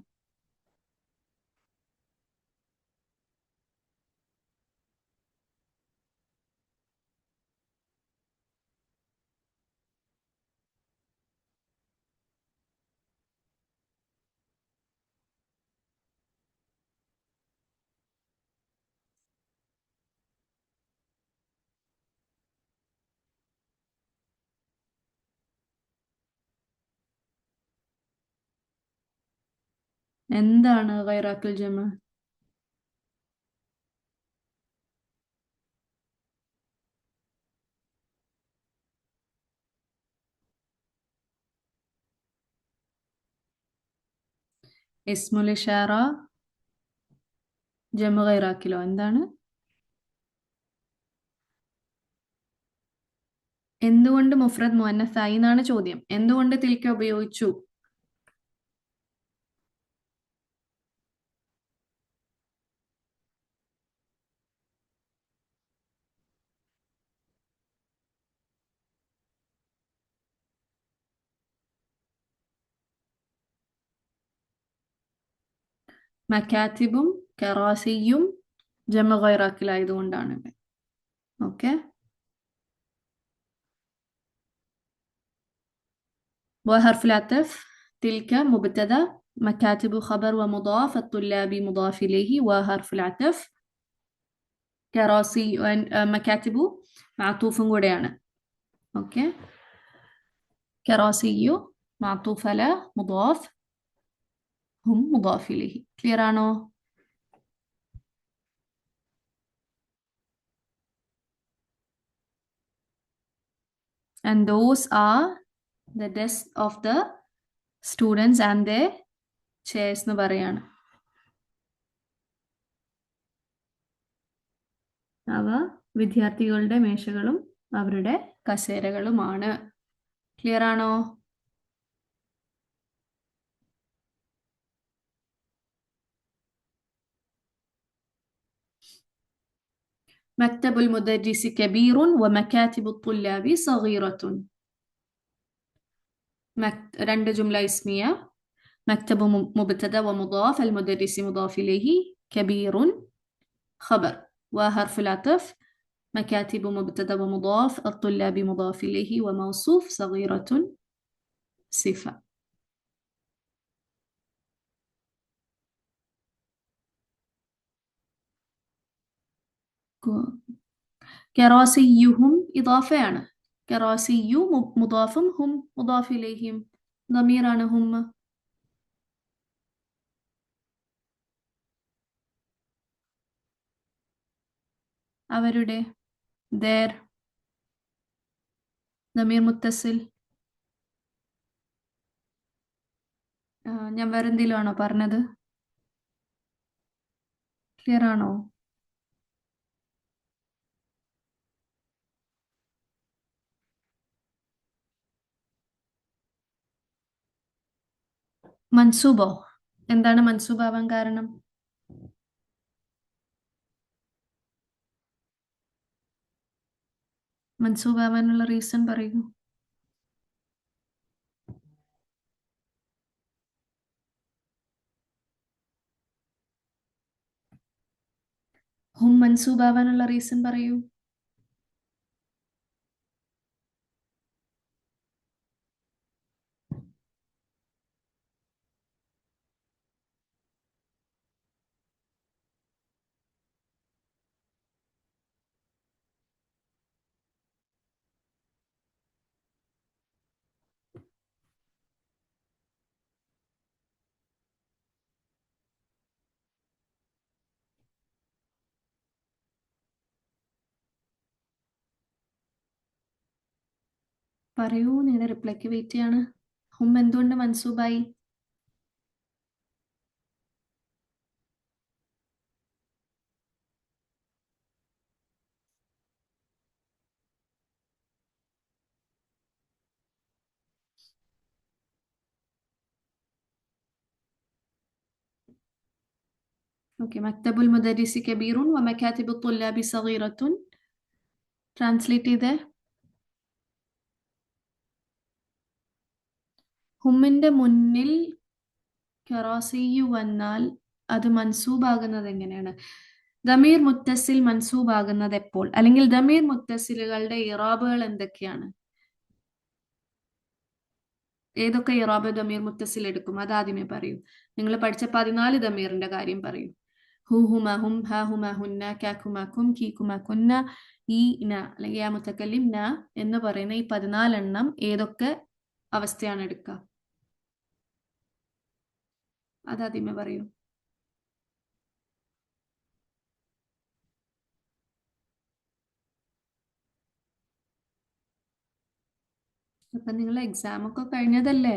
എന്താണ് ഗൈറാത്തുൽ ജമ? ഇസ്മുൽ ഇഷാറ ജമ ഗൈറാക്കിലോ? എന്താണ്? എന്തുകൊണ്ട് മുഫ്രദ് മുഅന്നസ് ആയി എന്നാണ് ചോദ്യം. എന്തുകൊണ്ട് തിൽക്ക ഉപയോഗിച്ചു? മക്കാത്തിബും കറാസിയും ജമ ഗൈറാക്കിലായതുകൊണ്ടാണ്. ഓക്കെ, وحرف العطف تلك مبتدا مكاتب خبر ومضاف، الطلاب مضاف إليه وحرف العطف. كراسي مكاتب معطوف കൂടെയാണ്. ഓക്കെ, كراسي معطوف على مضاف، هم مضاف إليه. ക്ലിയർ ആണോ? And those are the desks of the students and their chairs എന്ന് പറയാണ്. അവ വിദ്യാർത്ഥികളുടെ മേശകളും അവരുടെ കസേരകളുമാണ്. ക്ലിയർ ആണോ? مكتب المدرس كبير ومكاتب الطلاب صغيرة. രണ്ട് ജുംല ഇസ്മിയ. مكتب مبتدا ومضاف، المدرس مضاف إليه، كبير خبر، وحرف العطف مكاتب مبتدا ومضاف، الطلاب مضاف إليه وموصوف، صغيرة صفة. كراسيهم إضافة. كراسي مضاف، هم مضاف إليهم، ضميران هم. അവരുടെ their ضمير മുത്തസിൽ. ഞാൻ വേറെ എന്തെങ്കിലും ആണോ പറഞ്ഞത്? ക്ലിയർ ആണോ? മൻസൂബോ? എന്താണ് മൻസൂബാവാൻ കാരണം? മൻസൂബാവാനുള്ള റീസൺ പറയൂ. ഹും മൻസൂബാവാനുള്ള റീസൺ പറയൂ. പറയൂ, നിങ്ങളുടെ റിപ്ലൈക്ക് വെയിറ്റ് ചെയ്യാണ്. ഹും എന്തുകൊണ്ട് മൻസൂബായി? ഓക്കെ, മക്തബുൽ മുദരിസി കബീറുൻ വമകാതിബു തുല്ലാബി സഗീറത്തുൻ. ട്രാൻസ്ലേറ്റ് ചെയ്തേ. ഹുമ്മിന്റെ മുന്നിൽ കറാസിയു വന്നാൽ അത് മൻസൂബാകുന്നത് എങ്ങനെയാണ്? ദമീർ മുത്തസിൽ മൻസൂബാകുന്നത് എപ്പോൾ? അല്ലെങ്കിൽ ദമീർ മുത്തസിലുകളുടെ ഇറാബുകൾ എന്തൊക്കെയാണ്? ഏതൊക്കെ ഇറാബ് ദമീർ മുത്തസിൽ എടുക്കും? അതാദ്യമേ പറയൂ. നിങ്ങൾ പഠിച്ച 14 ദമീറിന്റെ കാര്യം പറയൂ. ഹു ഹുമ ഹും, ഹ ഹുമ ഹുന്ന, കാക്കുമ കും, കീക്കുമ കുന്ന, ഈ ന അല്ലെങ്കിൽ യാ മുത്തക്കല്ലിം ന എന്ന് പറയുന്ന ഈ 14 ഏതൊക്കെ അവസ്ഥയാണ് എടുക്കുക? അതാദ്യമേ പറയൂ. അപ്പൊ നിങ്ങൾ എക്സാം ഒക്കെ കഴിഞ്ഞതല്ലേ?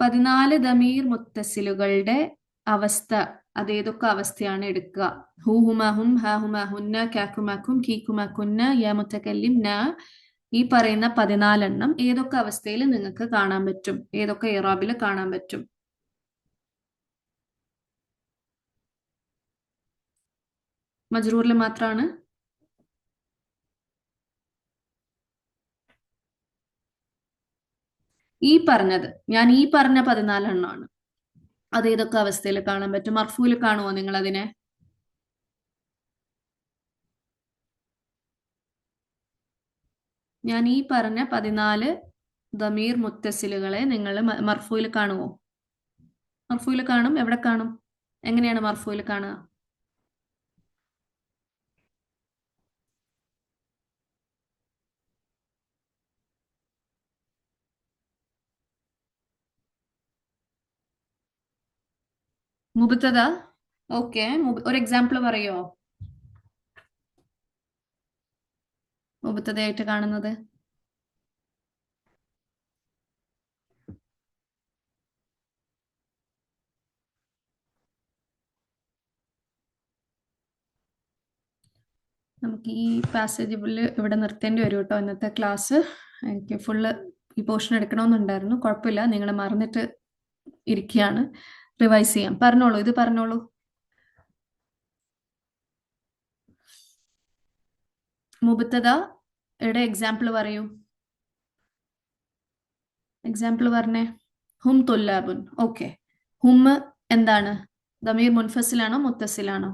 14 ദമീർ മുത്തസിലുകളുടെ അവസ്ഥ അതേതൊക്കെ അവസ്ഥയാണ് എടുക്കുക? ഹു ഹുമ ഹും, ഹ ഹുമ ഹുന്ന, കാക്കുമ കും, കീക്കുമ കുന്ന, യാ മുത്തക്കല്ലിം ന, ഈ പറയുന്ന 14 ഏതൊക്കെ അവസ്ഥയിൽ നിങ്ങൾക്ക് കാണാൻ പറ്റും? ഏതൊക്കെ ഇറാബിൽ കാണാൻ പറ്റും? മജ്റൂറിൽ മാത്രമാണ്? ഞാൻ ഈ പറഞ്ഞ 14 അത് ഏതൊക്കെ അവസ്ഥയിൽ കാണാൻ പറ്റും? മർഫൂൽ കാണുമോ നിങ്ങൾ അതിനെ? ഞാൻ ഈ പറഞ്ഞ 14 ദമീർ മുത്തസിലുകളെ നിങ്ങൾ മർഫൂയിൽ കാണുമോ? മർഫൂയിൽ കാണും. എവിടെ കാണും? എങ്ങനെയാണ് മർഫൂയിൽ കാണുക? മുബത്തദ. ഓക്കെ, ഒരു എക്സാമ്പിൾ പറയോ മുബത്തദയായിട്ട് കാണുന്നത്? നമുക്ക് ഈ പാസേജിൽ ഇവിടെ നിർത്തേണ്ടി വരും കേട്ടോ. ഇന്നത്തെ ക്ലാസ് എനിക്ക് ഫുള്ള് ഈ പോർഷൻ എടുക്കണമെന്നുണ്ടായിരുന്നു. കുഴപ്പമില്ല, നിങ്ങൾ മറന്നിട്ട് ഇരിക്കുകയാണ്. റിവൈസ് ചെയ്യാം. പറഞ്ഞോളൂ, ഇത് പറഞ്ഞോളൂ. മുബത്തദ യുടെ എക്സാമ്പിൾ പറയൂ. എക്സാമ്പിൾ പറഞ്ഞേ. ഹും തുല്ലാബുൻ. ഓക്കെ, ഹും എന്താണ്? ദമീർ മുൻഫസിലാണോ മുത്തസിലാണോ?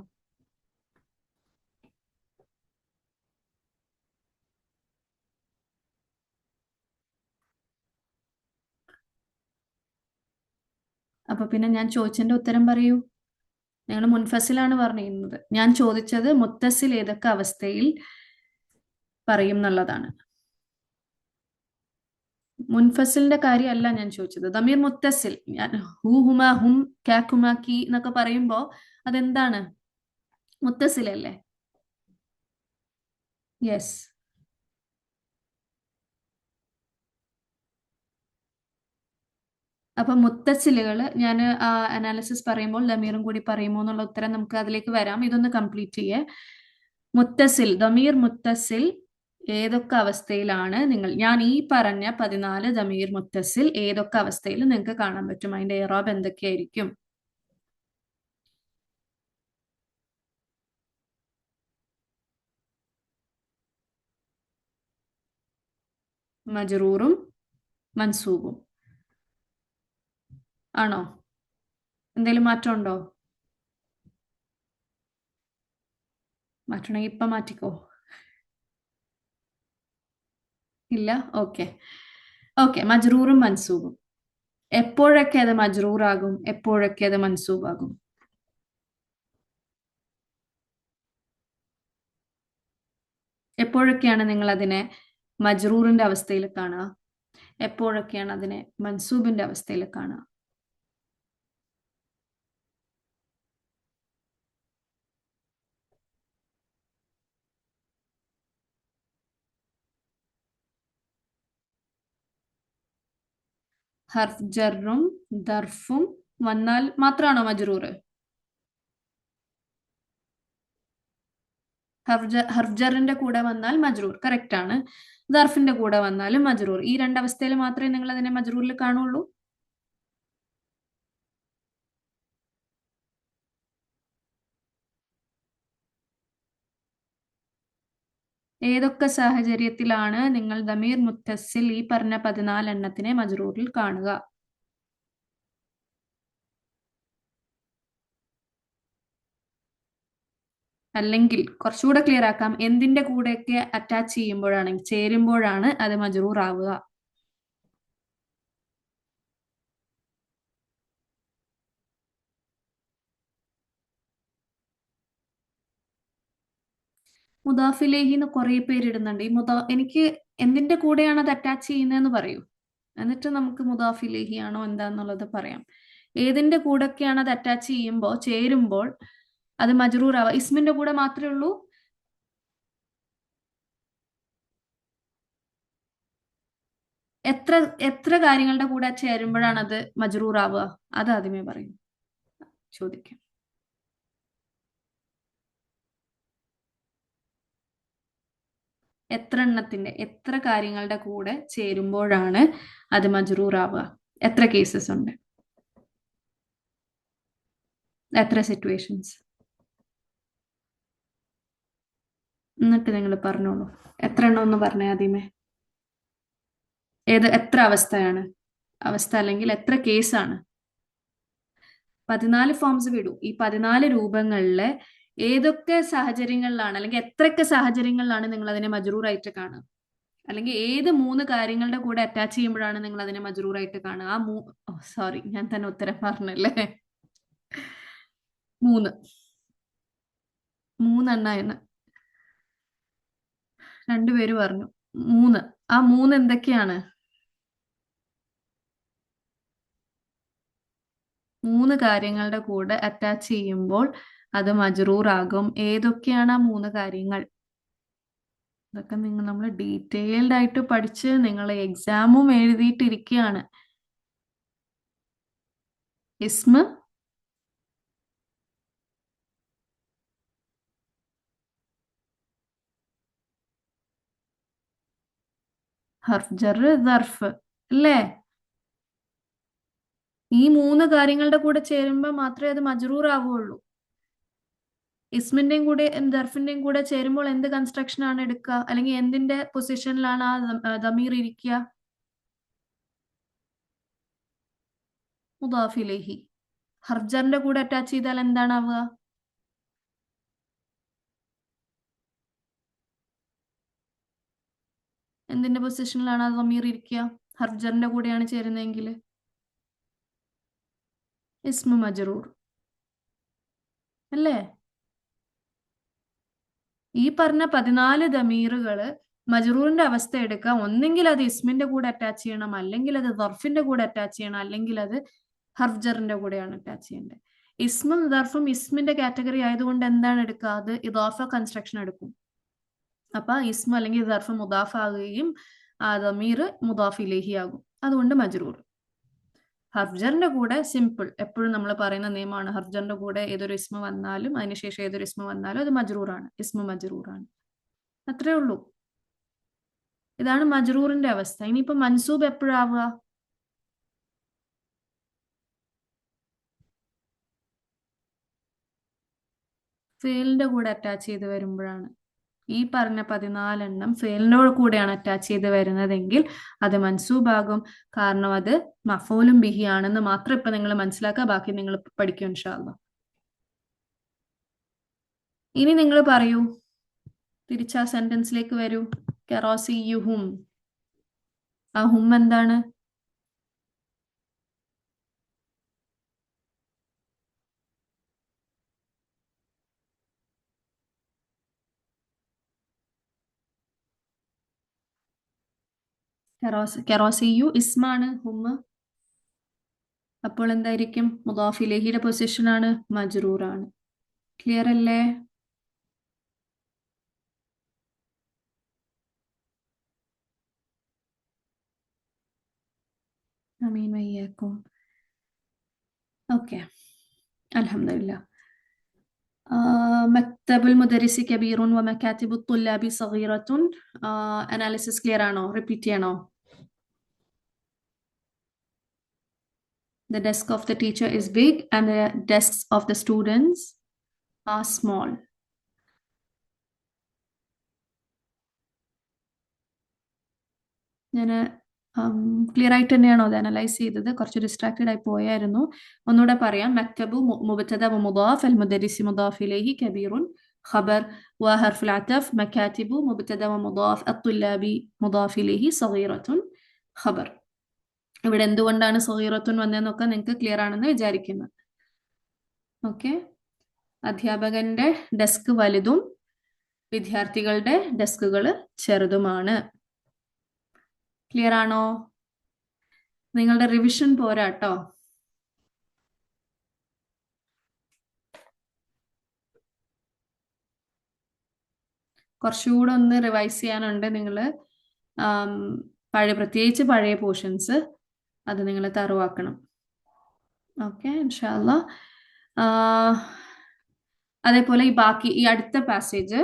അപ്പൊ പിന്നെ ഞാൻ ചോദിച്ചതിന്റെ ഉത്തരം പറയൂ. നിങ്ങൾ മുൻഫസിലാണ് പറഞ്ഞിരുന്നത്. ഞാൻ ചോദിച്ചത് മുത്തസിൽ ഏതൊക്കെ അവസ്ഥയിൽ പറയും എന്നുള്ളതാണ്. മുൻഫസിലിന്റെ കാര്യമല്ല ഞാൻ ചോദിച്ചത്. ദമീർ മുത്തസിൽ, ഹു ഹുമ ഹും കാക്കുമ കി എന്നൊക്കെ പറയുമ്പോ അതെന്താണ്? മുത്തസിലല്ലേ? യെസ്. അപ്പൊ മുത്തസിലുകൾ ഞാൻ അനാലിസിസ് പറയുമ്പോൾ ദമീറും കൂടി പറയുമോ എന്നുള്ള ഉത്തരം നമുക്ക് അതിലേക്ക് വരാം. ഇതൊന്ന് കംപ്ലീറ്റ് ചെയ്യേ. മുത്തസിൽ, ദമീർ മുത്തസിൽ ഏതൊക്കെ അവസ്ഥയിലാണ് ഞാൻ ഈ പറഞ്ഞ 14 ദമീർ മുത്തസിൽ ഏതൊക്കെ അവസ്ഥയിൽ നിങ്ങൾക്ക് കാണാൻ പറ്റും? അതിന്റെ ഇറാബ് എന്തൊക്കെയായിരിക്കും? മജ്റൂറും മൻസൂബും ആണോ? എന്തെങ്കിലും മാറ്റം ഉണ്ടോ? മാറ്റണമെങ്കിൽ ഇപ്പൊ മാറ്റിക്കോ. ഇല്ല? ഓക്കെ. ഓക്കെ, മജ്റൂറും മൻസൂബും. എപ്പോഴൊക്കെ അത് മജ്റൂറാകും, എപ്പോഴൊക്കെ അത് മൻസൂബാകും? എപ്പോഴൊക്കെയാണ് നിങ്ങൾ അതിനെ മജ്റൂറിന്റെ അവസ്ഥയിൽ കാണുക? എപ്പോഴൊക്കെയാണ് അതിനെ മൻസൂബിന്റെ അവസ്ഥയിൽ കാണുക? ഹർഫ് ജറും ദർഫും വന്നാൽ മാത്രമാണോ മജ്റൂർ? ഹർഫ് ജറിന്റെ കൂടെ വന്നാൽ മജ്റൂർ, കറക്റ്റ് ആണ്. ദർഫിന്റെ കൂടെ വന്നാലും മജ്റൂർ. ഈ രണ്ടവസ്ഥയിൽ മാത്രമേ നിങ്ങൾ അതിനെ മജ്റൂറിൽ കാണുള്ളൂ? ഏതൊക്കെ സാഹചര്യത്തിലാണ് നിങ്ങൾ ദമീർ മുത്തസിൽ ഈ പറഞ്ഞ 14 എണ്ണത്തിനെ മജ്റൂറിൽ കാണുക? അല്ലെങ്കിൽ കുറച്ചുകൂടെ ക്ലിയർ ആക്കാം, എന്തിന്റെ കൂടെയൊക്കെ അറ്റാച്ച് ചെയ്യുമ്പോഴാണ്, ചേരുമ്പോഴാണ് അത് മജ്റൂർ ആവുക? മുദാഫിലേഹി എന്ന് കുറെ പേര് ഇടുന്നുണ്ട്. ഈ എനിക്ക് എന്തിന്റെ കൂടെയാണ് അത് അറ്റാച്ച് ചെയ്യുന്നതെന്ന് പറയൂ. എന്നിട്ട് നമുക്ക് മുദാഫിലേഹി ആണോ എന്താന്നുള്ളത് പറയാം. ഏതിന്റെ കൂടെയൊക്കെയാണ് അത് അറ്റാച്ച് ചെയ്യുമ്പോൾ, ചേരുമ്പോൾ അത് മജ്റൂർ ആവുക? ഇസ്മിന്റെ കൂടെ മാത്രമേ ഉള്ളൂ? എത്ര എത്ര കാര്യങ്ങളുടെ കൂടെ ചേരുമ്പോഴാണ് അത് മജ്റൂർ ആവുക? അത് ആദ്യമേ പറയും. ചോദിക്കാം. എത്ര കാര്യങ്ങളുടെ കൂടെ ചേരുമ്പോഴാണ് അത് മജ്റൂർ ആവുക? എത്ര കേസസ് ഉണ്ട്? എത്ര സിറ്റുവേഷൻസ്? എന്നിട്ട് നിങ്ങൾ പറഞ്ഞോളൂ. എത്ര എണ്ണം ഒന്ന് പറഞ്ഞേ ആദ്യമേ. എത്ര അവസ്ഥയാണ്? അവസ്ഥ അല്ലെങ്കിൽ എത്ര കേസാണ്? 14 ഫോംസ് വിടൂ. ഈ 14 രൂപങ്ങളിലെ ഏതൊക്കെ സാഹചര്യങ്ങളിലാണ്, അല്ലെങ്കിൽ എത്രയൊക്കെ സാഹചര്യങ്ങളിലാണ് നിങ്ങൾ അതിനെ മജ്റൂർ ആയിട്ട് കാണുക? അല്ലെങ്കിൽ ഏത് മൂന്ന് കാര്യങ്ങളുടെ കൂടെ അറ്റാച്ച് ചെയ്യുമ്പോഴാണ് നിങ്ങൾ അതിനെ മജ്റൂറായിട്ട് കാണുക? സോറി, ഞാൻ തന്നെ ഉത്തരം പറഞ്ഞല്ലേ. മൂന്ന് മൂന്നെണ്ണ രണ്ടുപേര് പറഞ്ഞു മൂന്ന്. ആ മൂന്ന് എന്തൊക്കെയാണ്? മൂന്ന് കാര്യങ്ങളുടെ കൂടെ അറ്റാച്ച് ചെയ്യുമ്പോൾ അത് മജ്റൂറാകും. ഏതൊക്കെയാണ് ആ മൂന്ന് കാര്യങ്ങൾ? ഇതൊക്കെ നമ്മൾ ഡീറ്റെയിൽഡ് ആയിട്ട് പഠിച്ച് നിങ്ങൾ എക്സാമും എഴുതിയിട്ടിരിക്കുകയാണ്. ഇസ്മ, ഹർഫ് ജർ, ദർഫ് അല്ലേ? ഈ മൂന്ന് കാര്യങ്ങളുടെ കൂടെ ചേരുമ്പോൾ മാത്രമേ അത് മജ്റൂർ ആവുള്ളൂ. ഇസ്മിന്റെയും കൂടെ ദർഫിന്റെയും കൂടെ ചേരുമ്പോൾ എന്ത് കൺസ്ട്രക്ഷൻ ആണ് എടുക്കുക? അല്ലെങ്കിൽ എന്തിന്റെ പൊസിഷനിലാണ് ആ ദമീർ ഇരിക്കുക? മുദാഫ് ഇലൈഹി. ഹർജറിന്റെ കൂടെ അറ്റാച്ച് ചെയ്താൽ എന്താണ് ആവുക? എന്തിന്റെ പൊസിഷനിലാണ് ആ ദമീർ ഇരിക്കുക? ഹർജറിന്റെ കൂടെയാണ് ചേരുന്നതെങ്കിൽ ഇസ്മു മജ്റൂർ അല്ലേ? ഈ പറഞ്ഞ 14 ദമീറുകള് മജ്റൂറിന്റെ അവസ്ഥ എടുക്കുക. ഒന്നെങ്കിൽ അത് ഇസ്മിന്റെ കൂടെ അറ്റാച്ച് ചെയ്യണം, അല്ലെങ്കിൽ അത് ദർഫിന്റെ കൂടെ അറ്റാച്ച് ചെയ്യണം, അല്ലെങ്കിൽ അത് ഹർജറിന്റെ കൂടെയാണ് അറ്റാച്ച് ചെയ്യേണ്ടത്. ഇസ്മും ദർഫും ഇസ്മിന്റെ കാറ്റഗറി ആയതുകൊണ്ട് എന്താണ് എടുക്കുക? അത് ഇദാഫ കൺസ്ട്രക്ഷൻ എടുക്കും. അപ്പൊ ഇസ്മ അല്ലെങ്കിൽ ദർഫ് മുദാഫ് ആകുകയും ആ ദമീർ മുദാഫ് ഇലൈഹി ആകും. അതുകൊണ്ട് മജ്റൂർ. ഹർജറിന്റെ കൂടെ സിമ്പിൾ, എപ്പോഴും നമ്മൾ പറയുന്ന നിയമമാണ്. ഹർജറിന്റെ കൂടെ ഏതൊരു ഇസ്മ വന്നാലും അതിനുശേഷം ഏതൊരു ഇസ്മ വന്നാലും അത് മജ്റൂറാണ്, ഇസ്മു മജ്റൂറാണ്. അത്രേ ഉള്ളൂ. ഇതാണ് മജ്റൂറിന്റെ അവസ്ഥ. ഇനിയിപ്പോ മൻസൂബ് എപ്പോഴാവുക? ഫേലിന്റെ കൂടെ അറ്റാച്ച് ചെയ്ത് വരുമ്പോഴാണ്. ഈ പറഞ്ഞ 14 ഫേലിന്റെ കൂടെയാണ് അറ്റാച്ച് ചെയ്ത് വരുന്നതെങ്കിൽ അത് മൻസൂബാകും. കാരണം അത് മഫൂലും ബിഹി ആണെന്ന് മാത്രം ഇപ്പൊ നിങ്ങൾ മനസ്സിലാക്കുക. ബാക്കി നിങ്ങൾ പഠിക്കും ഇൻഷാ അല്ലാഹ്. ഇനി നിങ്ങൾ പറയൂ, തിരിച്ചാ സെന്റൻസിലേക്ക് വരൂ. കെറോസിയുഹും. ആ ഹും എന്താണ്? കെറോസിയു ഇസ്മാണ്, ഹും അപ്പോൾ എന്തായിരിക്കും? മുദാഫ് ഇലൈഹിയുടെ പൊസിഷൻ ആണ്, മജ്റൂറാണ്. ക്ലിയർ അല്ലേ? അമീൻ വയ്യാക്കും. ഓക്കെ, അൽഹംദുലില്ലാ. مكتب المدرس كبير ومكاتب الطلاب صغيرة. analysis clear ആണോ? റിപ്പീറ്റ് ചെയ്യണോ? The desk of the teacher is big and the desks of the students are small. ഞാൻ ക്ലിയർ ആയിട്ട് തന്നെയാണോ അത് അനലൈസ് ചെയ്തത്? കുറച്ച് ഡിസ്ട്രാക്റ്റഡ് ആയി പോയായിരുന്നു. ഒന്നുകൂടെ പറയാം. മക്തബു മുബ്തദ മുദാഫ്, അൽ മുദരിസി മുദാഫ് ഇലൈഹി, കബീറുൻ ഖബർ وحرف العطف. مكاتب مبتدا ومضاف. الطلاب مضاف إليه. صغيرة ഖബർ. ഇവിടെ എന്തുകൊണ്ടാണ് സഗീറത്തുൻ വന്നതെന്നൊക്കെ നിങ്ങൾക്ക് ക്ലിയർ ആണെന്ന് വിചാരിക്കുന്നു. ഓക്കെ. അധ്യാപകന്റെ ഡെസ്ക് വലുതും വിദ്യാർത്ഥികളുടെ ഡെസ്കുകൾ ചെറുതുമാണ്. ക്ലിയർ ആണോ? നിങ്ങളുടെ റിവിഷൻ പോരാട്ടോ. കുറച്ചുകൂടെ ഒന്ന് റിവൈസ് ചെയ്യാനുണ്ട്. നിങ്ങൾ പ്രത്യേകിച്ച് പഴയ പോർഷൻസ് അത് നിങ്ങൾ തറവാക്കണം. ഓക്കെ, ഇൻഷാ അല്ലാഹ്. അതേപോലെ ഈ അടുത്ത പാസേജ്,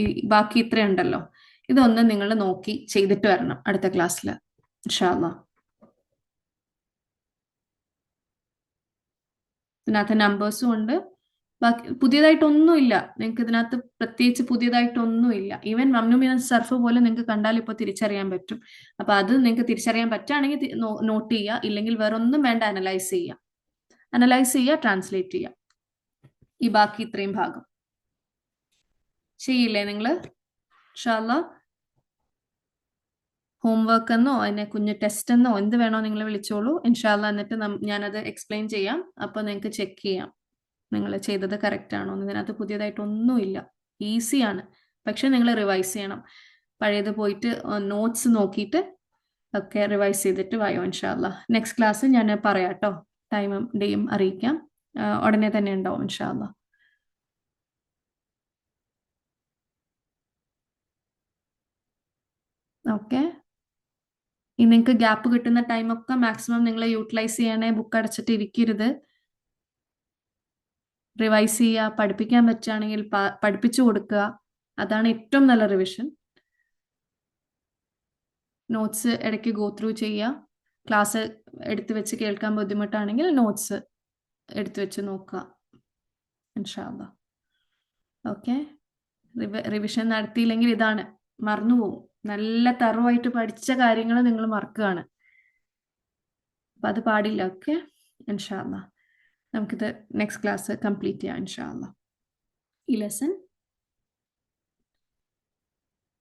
ഈ ബാക്കി ഇത്രയുണ്ടല്ലോ, ഇതൊന്ന് നിങ്ങൾ നോക്കി ചെയ്തിട്ട് വരണം അടുത്ത ക്ലാസ്സിൽ ഇൻഷാ അല്ലാഹ്. ഇതിനകത്ത് നമ്പേഴ്സും ഉണ്ട്. ബാക്കി പുതിയതായിട്ടൊന്നുമില്ല. നിങ്ങൾക്ക് ഇതിനകത്ത് പ്രത്യേകിച്ച് പുതിയതായിട്ടൊന്നുമില്ല. ഈവൻ മംനു മിനൽ സർഫ് പോലെ നിങ്ങൾക്ക് കണ്ടാൽ ഇപ്പോൾ തിരിച്ചറിയാൻ പറ്റും. അപ്പൊ അത് നിങ്ങൾക്ക് തിരിച്ചറിയാൻ പറ്റുകയാണെങ്കിൽ നോട്ട് ചെയ്യുക. ഇല്ലെങ്കിൽ വേറൊന്നും വേണ്ട, അനലൈസ് ചെയ്യുക, ട്രാൻസ്ലേറ്റ് ചെയ്യുക. ഈ ബാക്കി ഇത്രയും ഭാഗം ചെയ്യില്ലേ നിങ്ങൾ? ഇൻഷാ അല്ലാഹ്. ഹോംവർക്ക് എന്നോ അതിനെ കുഞ്ഞ് ടെസ്റ്റ് എന്നോ എന്ത് വേണോ നിങ്ങൾ വിളിച്ചോളൂ ഇൻഷാല്ല. എന്നിട്ട് ഞാനത് എക്സ്പ്ലെയിൻ ചെയ്യാം. അപ്പോൾ നിങ്ങൾക്ക് ചെക്ക് ചെയ്യാം നിങ്ങൾ ചെയ്തത് കറക്റ്റ് ആണോ എന്ന്. ഇതിനകത്ത് പുതിയതായിട്ടൊന്നുമില്ല, ഈസിയാണ്. പക്ഷെ നിങ്ങൾ റിവൈസ് ചെയ്യണം. പഴയത് പോയിട്ട് നോട്ട്സ് നോക്കിയിട്ട് ഒക്കെ റിവൈസ് ചെയ്തിട്ട് വായോ ഇൻഷാല്ല. നെക്സ്റ്റ് ക്ലാസ് ഞാൻ പറയാം കേട്ടോ, ടൈമും ഡേയും അറിയിക്കാം. ഉടനെ തന്നെ ഉണ്ടാവും ഇൻഷാല്ല. ഓക്കെ. ഇനി നിങ്ങൾക്ക് ഗ്യാപ്പ് കിട്ടുന്ന ടൈമൊക്കെ മാക്സിമം നിങ്ങൾ യൂട്ടിലൈസ് ചെയ്യണേ. ബുക്ക് അടച്ചിട്ട് ഇരിക്കരുത്. റിവൈസ് ചെയ്യുക, പഠിപ്പിക്കാൻ പറ്റുകയാണെങ്കിൽ പഠിപ്പിച്ചു കൊടുക്കുക. അതാണ് ഏറ്റവും നല്ല റിവിഷൻ. നോട്ട്സ് ഇടയ്ക്ക് ഗോ ത്രൂ ചെയ്യുക. ക്ലാസ് എടുത്തു വെച്ച് കേൾക്കാൻ ബുദ്ധിമുട്ടാണെങ്കിൽ നോട്ട്സ് എടുത്തു വെച്ച് നോക്കുക ഇൻഷാല്ലാ. ഓക്കെ. റിവിഷൻ നടത്തിയില്ലെങ്കിൽ ഇതാണ്, മറന്നുപോകും. നല്ല തറവായിട്ട് പഠിച്ച കാര്യങ്ങൾ നിങ്ങൾ മറക്കുകയാണ്. അപ്പം അത് പാടില്ല. ഓക്കെ ഇൻഷാല്ലാ. നമുക്കിത് നെക്സ്റ്റ് ക്ലാസ് കംപ്ലീറ്റ് ചെയ്യാം ഇൻഷാല്ലാ. ഈ ലെസൺ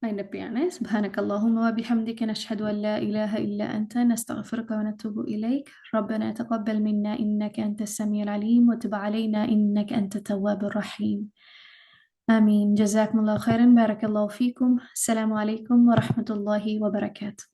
വൈൻഡ് അപ്പ് ചെയ്യാണ്. സുബ്ഹാനക അല്ലാഹുമ്മ വബിഹംദിക നശ്ഹദു അൻ ലാ ഇലാഹ ഇല്ലാ അൻത നസ്തഗ്ഫിറുക വനതൂബു ഇലൈക്. റബ്ബനാ തഖബ്ബൽ മിന്നാ ഇന്നക അൻതസ് സമീഉൽ അലീം വതുബ് അലൈനാ ഇന്നക അൻതത് തവ്വാബുർ റഹീം. ആമീൻ. ജസാക്കുമുല്ലാഹു ഖൈറൻ. ബാറകല്ലാഹു ഫീക്കും. അസ്സലാമു അലൈക്കും വറഹ്മത്തുള്ളാഹി വബറകാതുഹു.